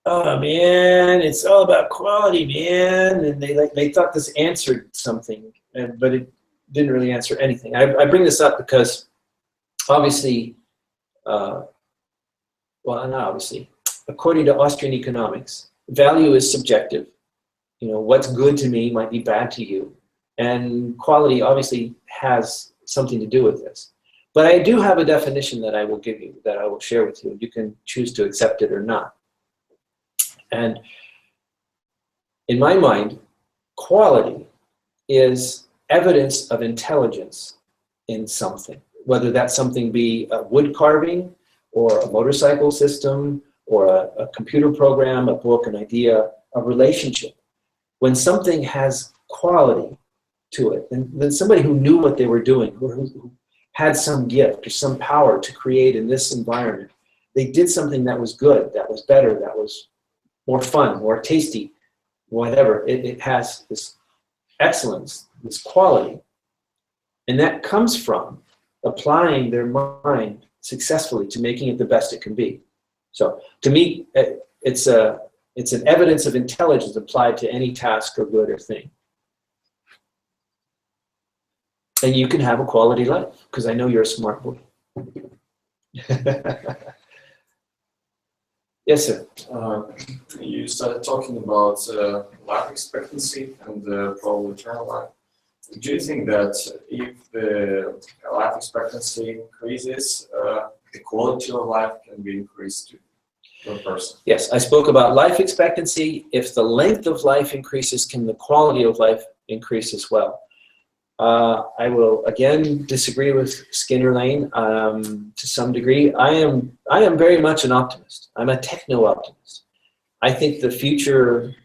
"Oh man, it's all about quality, man," and they thought this answered something, but it didn't really answer anything. I bring this up because obviously, well, not obviously, according to Austrian economics, value is subjective, You know, what's good to me might be bad to you. And quality obviously has something to do with this. But I do have a definition that I will give you, that I will share with you. You can choose to accept it or not. And in my mind, quality is evidence of intelligence in something, whether that something be a wood carving or a motorcycle system or a computer program, a book, an idea, a relationship. When something has quality to it, and then somebody who knew what they were doing, who had some gift or some power to create in this environment, they did something that was good, that was better, that was more fun, more tasty, whatever. It has this excellence, this quality. And that comes from applying their mind successfully to making it the best it can be. So to me, it's an evidence of intelligence applied to any task or good or thing. And you can have a quality life, because I know you're a smart boy. Yes, sir. You started talking about life expectancy and probably eternal life. Do you think that if the life expectancy increases, the quality of life can be increased to a person? Yes, I spoke about life expectancy. If the length of life increases, can the quality of life increase as well? I will again disagree with Skinner Lane to some degree. I am very much an optimist. I'm a techno-optimist. I think the future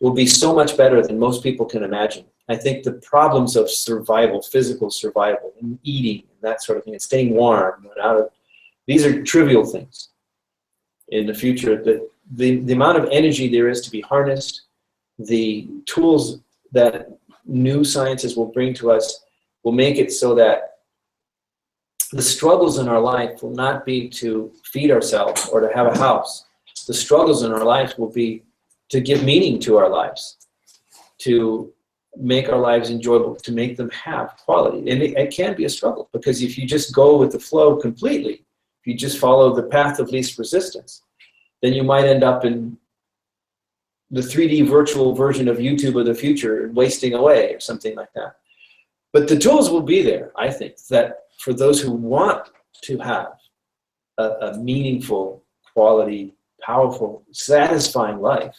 will be so much better than most people can imagine. I think the problems of survival, physical survival, and eating, and that sort of thing, and staying warm, and these are trivial things in the future. The amount of energy there is to be harnessed, the tools that new sciences will bring to us will make it so that the struggles in our life will not be to feed ourselves or to have a house. The struggles in our life will be to give meaning to our lives, to make our lives enjoyable, to make them have quality. And it can be a struggle, because if you just go with the flow completely, if you just follow the path of least resistance, then you might end up in the 3D virtual version of YouTube of the future, wasting away or something like that. But the tools will be there, I think, that for those who want to have a meaningful, quality, powerful, satisfying life,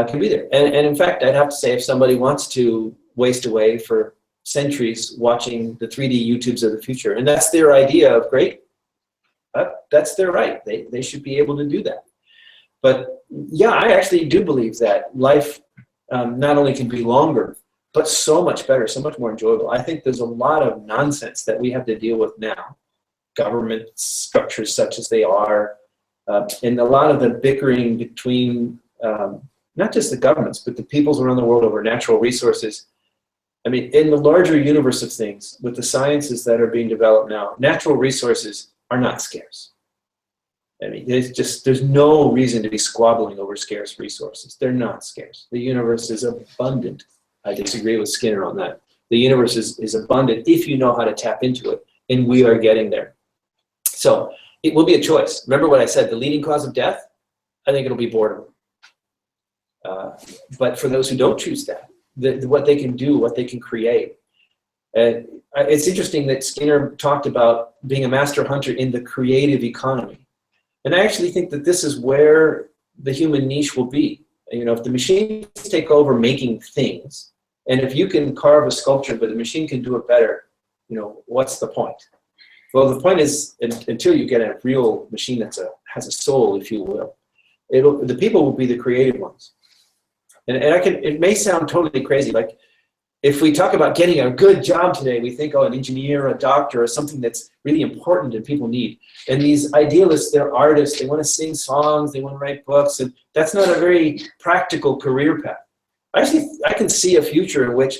can be there. And in fact, I'd have to say, if somebody wants to waste away for centuries watching the 3D YouTubes of the future, and that's their idea of great, that's their right. They should be able to do that. But yeah, I actually do believe that life not only can be longer, but so much better, so much more enjoyable. I think there's a lot of nonsense that we have to deal with now. Government structures such as they are, and a lot of the bickering between not just the governments, but the peoples around the world over natural resources. I mean, in the larger universe of things, with the sciences that are being developed now, natural resources are not scarce. I mean, there's no reason to be squabbling over scarce resources. They're not scarce. The universe is abundant. I disagree with Skinner on that. The universe is abundant if you know how to tap into it, and we are getting there. So it will be a choice. Remember what I said, the leading cause of death? I think it'll be boredom. But for those who don't choose that, what they can do, what they can create. It's interesting that Skinner talked about being a master hunter in the creative economy. And I actually think that this is where the human niche will be. You know, if the machines take over making things, and if you can carve a sculpture, but the machine can do it better, you know, what's the point? Well, the point is, until you get a real machine that has a soul, if you will, the people will be the creative ones. And it may sound totally crazy, like if we talk about getting a good job today, we think, oh, an engineer, a doctor, or something that's really important and people need. And these idealists, they're artists, they want to sing songs, they want to write books, and that's not a very practical career path. Actually, I can see a future in which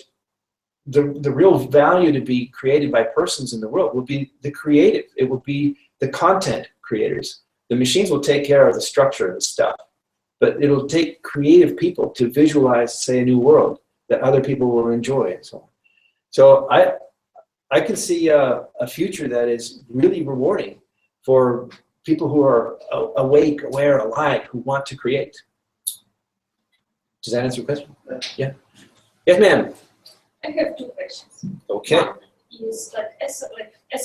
the real value to be created by persons in the world will be the creative. It will be the content creators. The machines will take care of the structure and the stuff, but it'll take creative people to visualize, say, a new world that other people will enjoy and so on. So I can see a future that is really rewarding for people who are awake, aware, alive, who want to create. Does that answer your question? Yeah. Yes, ma'am. I have two questions. Okay. One is as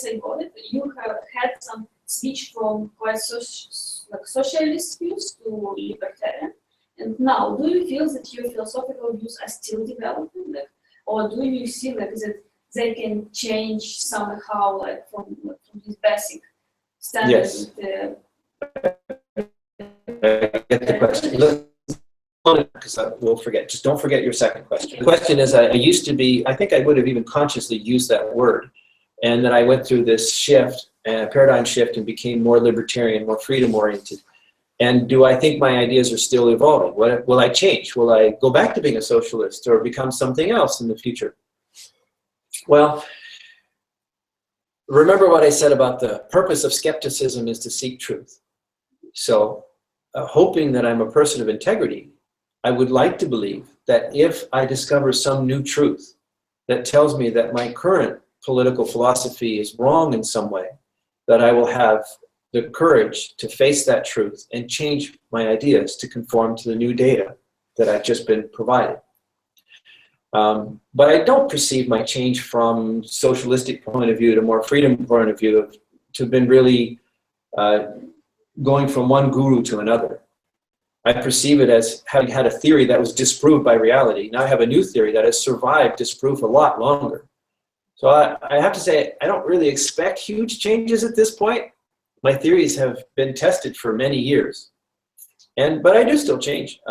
I got it, you have had some switch from quite socialist views to libertarian. And now, do you feel that your philosophical views are still developing, or do you see that they can change somehow, from these basic standards? Yes. I get the question. Because I will forget. Just don't forget your second question. The question is, I used to be, I think I would have even consciously used that word, and then I went through this shift, paradigm shift, and became more libertarian, more freedom-oriented. And do I think my ideas are still evolving? Will I change? Will I go back to being a socialist or become something else in the future? Well, remember what I said about the purpose of skepticism is to seek truth. So, hoping that I'm a person of integrity, I would like to believe that if I discover some new truth that tells me that my current political philosophy is wrong in some way, that I will have the courage to face that truth and change my ideas to conform to the new data that I've just been provided. But I don't perceive my change from socialistic point of view to more freedom point of view to have been really going from one guru to another. I perceive it as having had a theory that was disproved by reality. Now I have a new theory that has survived disproof a lot longer. So I have to say, I don't really expect huge changes at this point. My theories have been tested for many years. But I do still change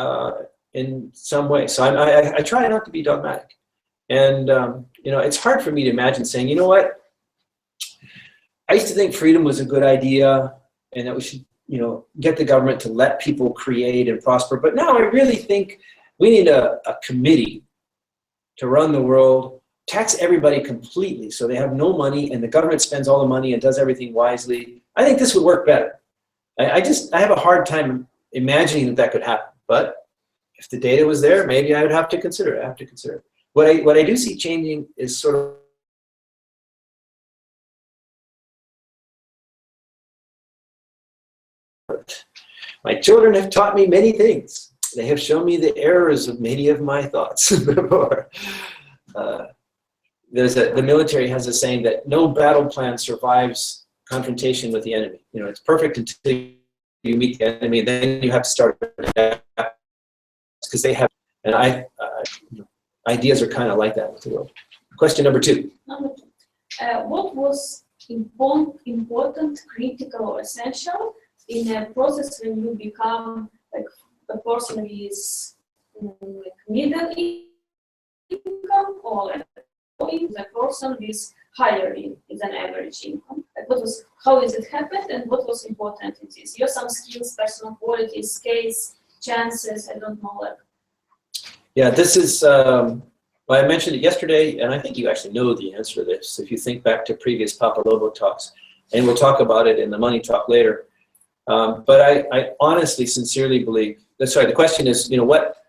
in some way. So I try not to be dogmatic. And it's hard for me to imagine saying, you know what? I used to think freedom was a good idea and that we should get the government to let people create and prosper. But now I really think we need a committee to run the world, tax everybody completely so they have no money and the government spends all the money and does everything wisely. I think this would work better. I have a hard time imagining that could happen. But if the data was there, maybe I would have to consider it. What I do see changing is sort of my children have taught me many things. They have shown me the errors of many of my thoughts before. The military has a saying that no battle plan survives confrontation with the enemy. It's perfect until you meet the enemy, and then you have to start because they have. And ideas are kind of like that with the world. Question number 2. What was important, critical, or essential in a process when you become a person with middle income or a person with higher than average income? How is it happened and what was important in this? Your some skills, personal qualities, scales, chances, I don't know. Yeah, this is, well, I mentioned it yesterday, and I think you actually know the answer to this if you think back to previous Papa Lobo talks. And we'll talk about it in the money talk later. But I honestly, sincerely believe, the question is,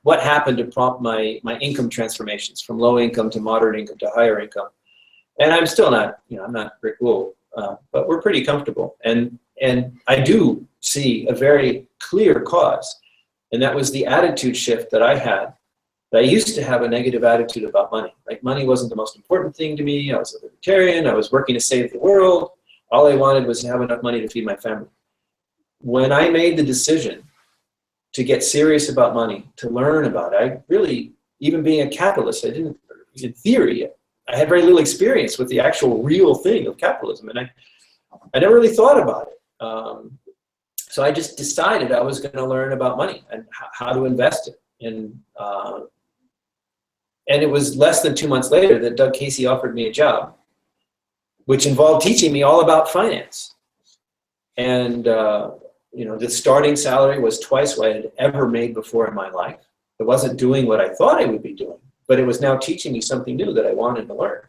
what happened to prompt my income transformations from low income to moderate income to higher income? And I'm still not, I'm not Rick Rule, but we're pretty comfortable. And I do see a very clear cause, and that was the attitude shift that I had. I used to have a negative attitude about money. Like money wasn't the most important thing to me. I was a libertarian. I was working to save the world. All I wanted was to have enough money to feed my family. When I made the decision to get serious about money, to learn about it, I really, even being a capitalist, in theory, I had very little experience with the actual real thing of capitalism, and I never really thought about it. So I just decided I was going to learn about money and how to invest it. And it was less than 2 months later that Doug Casey offered me a job, which involved teaching me all about finance. And the starting salary was twice what I had ever made before in my life. It wasn't doing what I thought I would be doing, but it was now teaching me something new that I wanted to learn.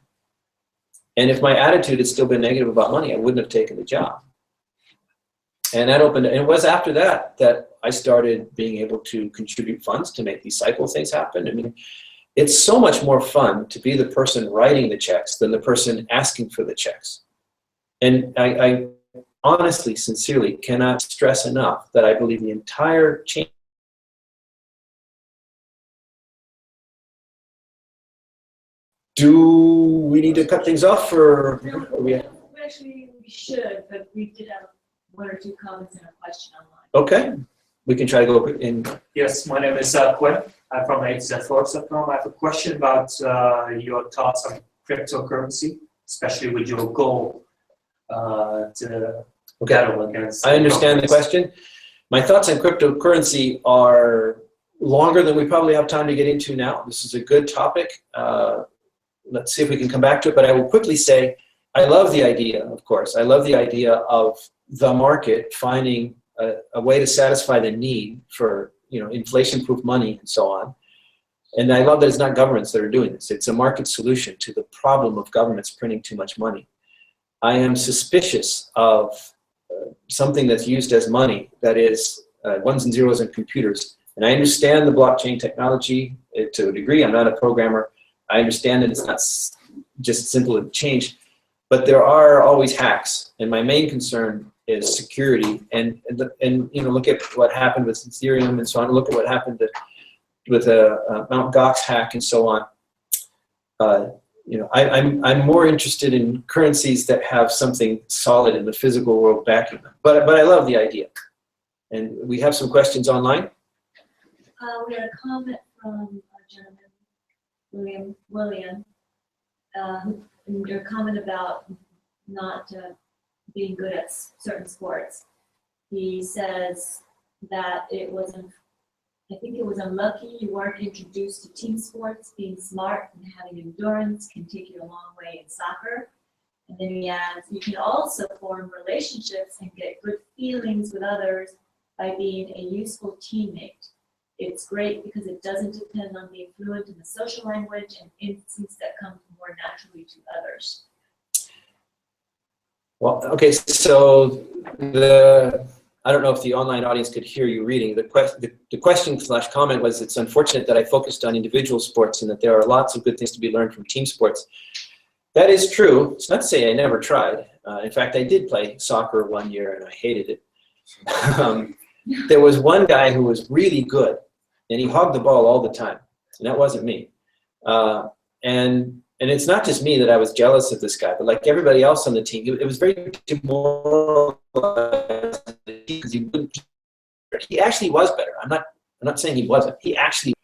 And if my attitude had still been negative about money, I wouldn't have taken the job. And that opened, and it was after that that I started being able to contribute funds to make these cycle things happen. I mean, it's so much more fun to be the person writing the checks than the person asking for the checks. And I honestly, sincerely cannot stress enough that I believe the entire change Do we need to cut things off, or No, are we? we should, but we did have one or two comments and a question online. Okay, we can try to go in. Yes, my name is Quinn. I'm from AZForce.com. I have a question about your thoughts on cryptocurrency, especially with your goal to battle against. I understand the question. My thoughts on cryptocurrency are longer than we probably have time to get into now. This is a good topic. Let's see if we can come back to it, but I will quickly say I love the idea, of course. I love the idea of the market finding a way to satisfy the need for, you know, inflation-proof money and so on. And I love that it's not governments that are doing this. It's a market solution to the problem of governments printing too much money. I am suspicious of something that's used as money, that is ones and zeros in computers. And I understand the blockchain technology to a degree. I'm not a programmer. I understand that it's not just simple to change, but there are always hacks. And my main concern is security. And you know, look at what happened with Ethereum and so on. Look at what happened with a Mt. Gox hack and so on. You know, I'm more interested in currencies that have something solid in the physical world backing them. But I love the idea. And we have some questions online. We had a comment from a gentleman, William, your comment about not being good at certain sports. He says that it wasn't, I think it was unlucky you weren't introduced to team sports. Being smart and having endurance can take you a long way in soccer. And then he adds, you can also form relationships and get good feelings with others by being a useful teammate. It's great because it doesn't depend on being fluent in the social language and instincts that come more naturally to others. Well, okay, so I don't know if the online audience could hear you reading. The question / comment was, it's unfortunate that I focused on individual sports and that there are lots of good things to be learned from team sports. That is true. It's not to say I never tried. In fact, I did play soccer one year and I hated it. There was one guy who was really good and he hogged the ball all the time, and that wasn't me. And it's not just me that I was jealous of this guy, but like everybody else on the team, it was very demoralizing because he actually was better. I'm not saying he wasn't. He actually,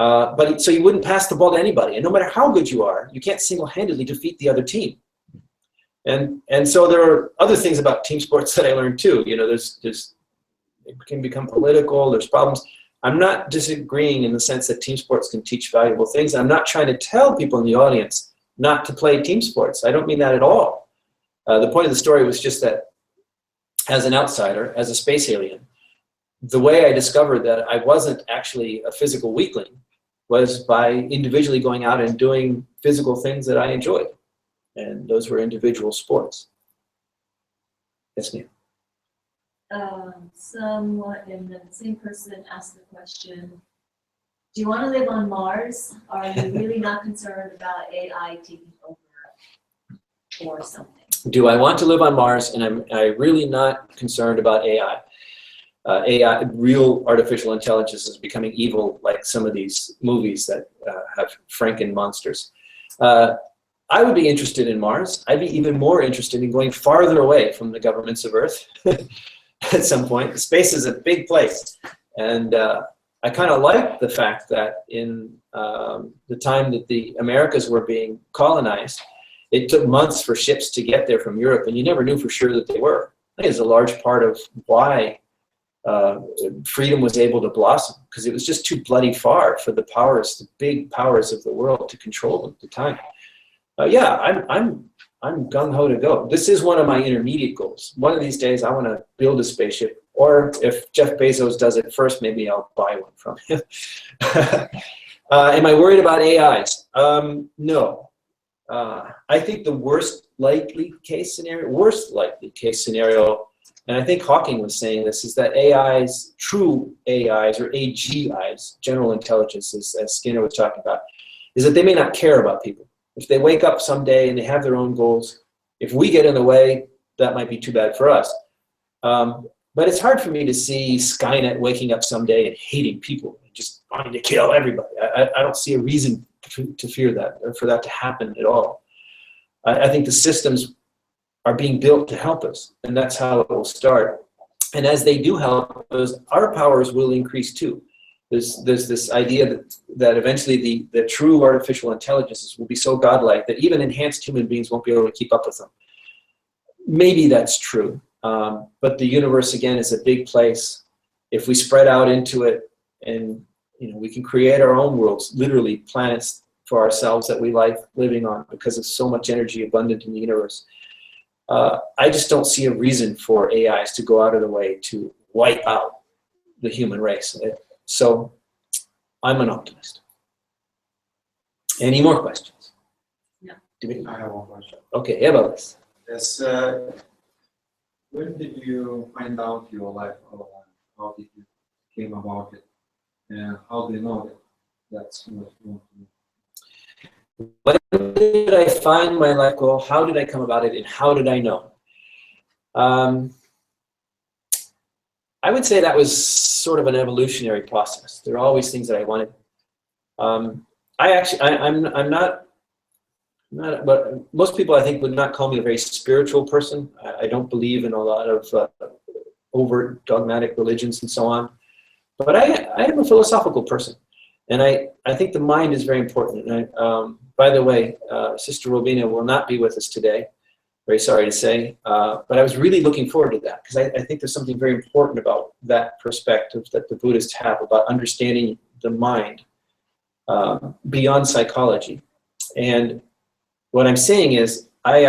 so you wouldn't pass the ball to anybody, and no matter how good you are, you can't single-handedly defeat the other team. And so there are other things about team sports that I learned too. You know, it can become political. There's problems. I'm not disagreeing in the sense that team sports can teach valuable things. I'm not trying to tell people in the audience not to play team sports. I don't mean that at all. The point of the story was just that as an outsider, as a space alien, the way I discovered that I wasn't actually a physical weakling was by individually going out and doing physical things that I enjoyed. And those were individual sports. Yes, ma'am. Somewhat, and then the same person asked the question, do you want to live on Mars? Are you really not concerned about AI taking over or something? Do I want to live on Mars? And I'm really not concerned about AI. AI, real artificial intelligence, is becoming evil like some of these movies that have Franken monsters. I would be interested in Mars. I'd be even more interested in going farther away from the governments of Earth. At some point. Space is a big place, and I kind of like the fact that in the time that the Americas were being colonized, it took months for ships to get there from Europe, and you never knew for sure that they were. I think it's a large part of why freedom was able to blossom, because it was just too bloody far for the powers, the big powers of the world, to control them at the time. Yeah, I'm gung-ho to go. This is one of my intermediate goals. One of these days, I want to build a spaceship, or if Jeff Bezos does it first, maybe I'll buy one from him. Am I worried about AIs? No. I think the worst likely case scenario, and I think Hawking was saying this, is that AIs, true AIs, or AGIs, general intelligences, as Skinner was talking about, is that they may not care about people. If they wake up someday and they have their own goals, if we get in the way, that might be too bad for us. But it's hard for me to see Skynet waking up someday and hating people, and just wanting to kill everybody. I don't see a reason to fear that, or for that to happen at all. I think the systems are being built to help us, and that's how it will start. And as they do help us, our powers will increase too. There's this idea that eventually the true artificial intelligences will be so godlike that even enhanced human beings won't be able to keep up with them. Maybe that's true, but the universe, again, is a big place. If we spread out into it, and we can create our own worlds, literally planets for ourselves that we like living on, because there's so much energy abundant in the universe. I just don't see a reason for AIs to go out of the way to wipe out the human race. So I'm an optimist. Any more questions? No. I have one question. Okay, Evalis. Yes, when did you find out your life outline? How did you came about it? And how do you know that that's what you want to do? When did I find my life goal? How did I come about it? And how did I know? I would say that was sort of an evolutionary process. There are always things that I wanted. I'm not, but most people I think would not call me a very spiritual person. I don't believe in a lot of overt dogmatic religions and so on. But I am a philosophical person. And I think the mind is very important. And by the way, Sister Robina will not be with us today. Very sorry to say. But I was really looking forward to that, because I think there's something very important about that perspective that the Buddhists have about understanding the mind beyond psychology. And what I'm saying is, I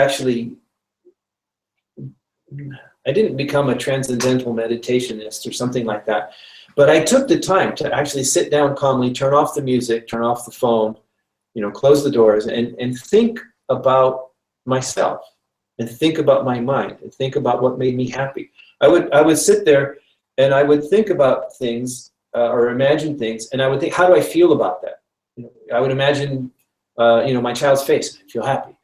didn't become a transcendental meditationist or something like that. But I took the time to actually sit down calmly, turn off the music, turn off the phone, close the doors, and think about myself, and think about my mind, and think about what made me happy. I would sit there and I would think about things or imagine things, and I would think, how do I feel about that? I would imagine, my child's face, and feel happy.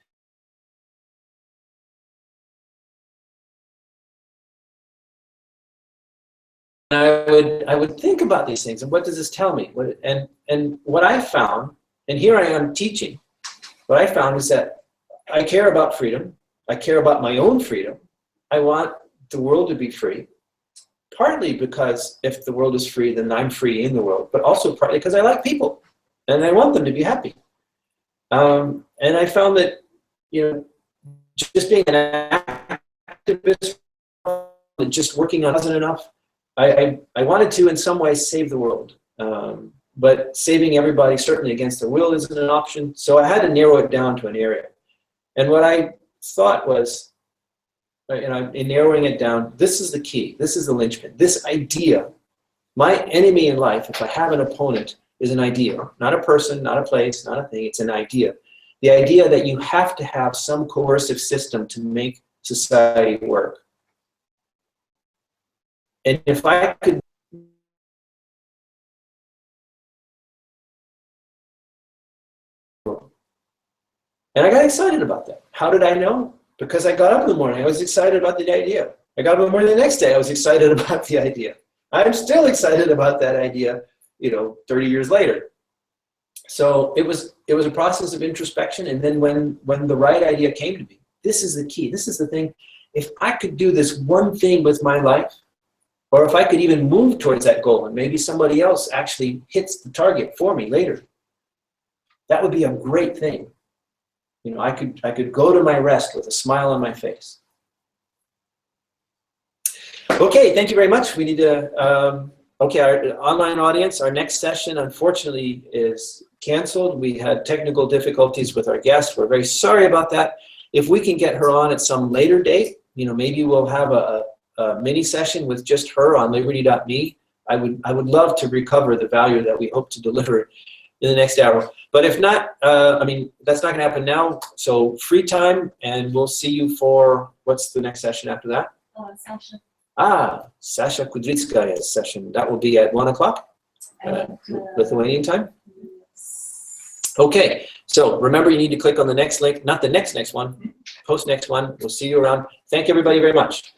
I would think about these things, and what does this tell me? And what I found, and here I am teaching, what I found is that I care about freedom. I care about my own freedom. I want the world to be free, partly because if the world is free, then I'm free in the world, but also partly because I like people, and I want them to be happy. And I found that, just being an activist, just working on wasn't enough. I wanted to, in some ways, save the world. But saving everybody, certainly against their will, isn't an option. So I had to narrow it down to an area. And what I thought was, in narrowing it down, this is the key. This is the linchpin. This idea, my enemy in life, if I have an opponent, is an idea. Not a person, not a place, not a thing. It's an idea. The idea that you have to have some coercive system to make society work. And if I could, and I got excited about that. How did I know? Because I got up in the morning, I was excited about the idea. I got up in the morning the next day, I was excited about the idea. I'm still excited about that idea, 30 years later. So it was a process of introspection, and then when the right idea came to me, this is the key, this is the thing. If I could do this one thing with my life, or if I could even move towards that goal, and maybe somebody else actually hits the target for me later, that would be a great thing. I could go to my rest with a smile on my face. Okay, thank you very much. We need to, okay, our online audience, our next session, unfortunately, is canceled. We had technical difficulties with our guest. We're very sorry about that. If we can get her on at some later date, maybe we'll have a mini session with just her on Liberty.me. I would love to recover the value that we hope to deliver in the next hour. But if not, that's not going to happen now. So free time, and we'll see you for, what's the next session after that? Sasha. Sasha Kudrytskaya's session. That will be at 1 o'clock, Lithuanian time. Okay, so remember, you need to click on the next link, not the next one, post next one. We'll see you around. Thank everybody very much.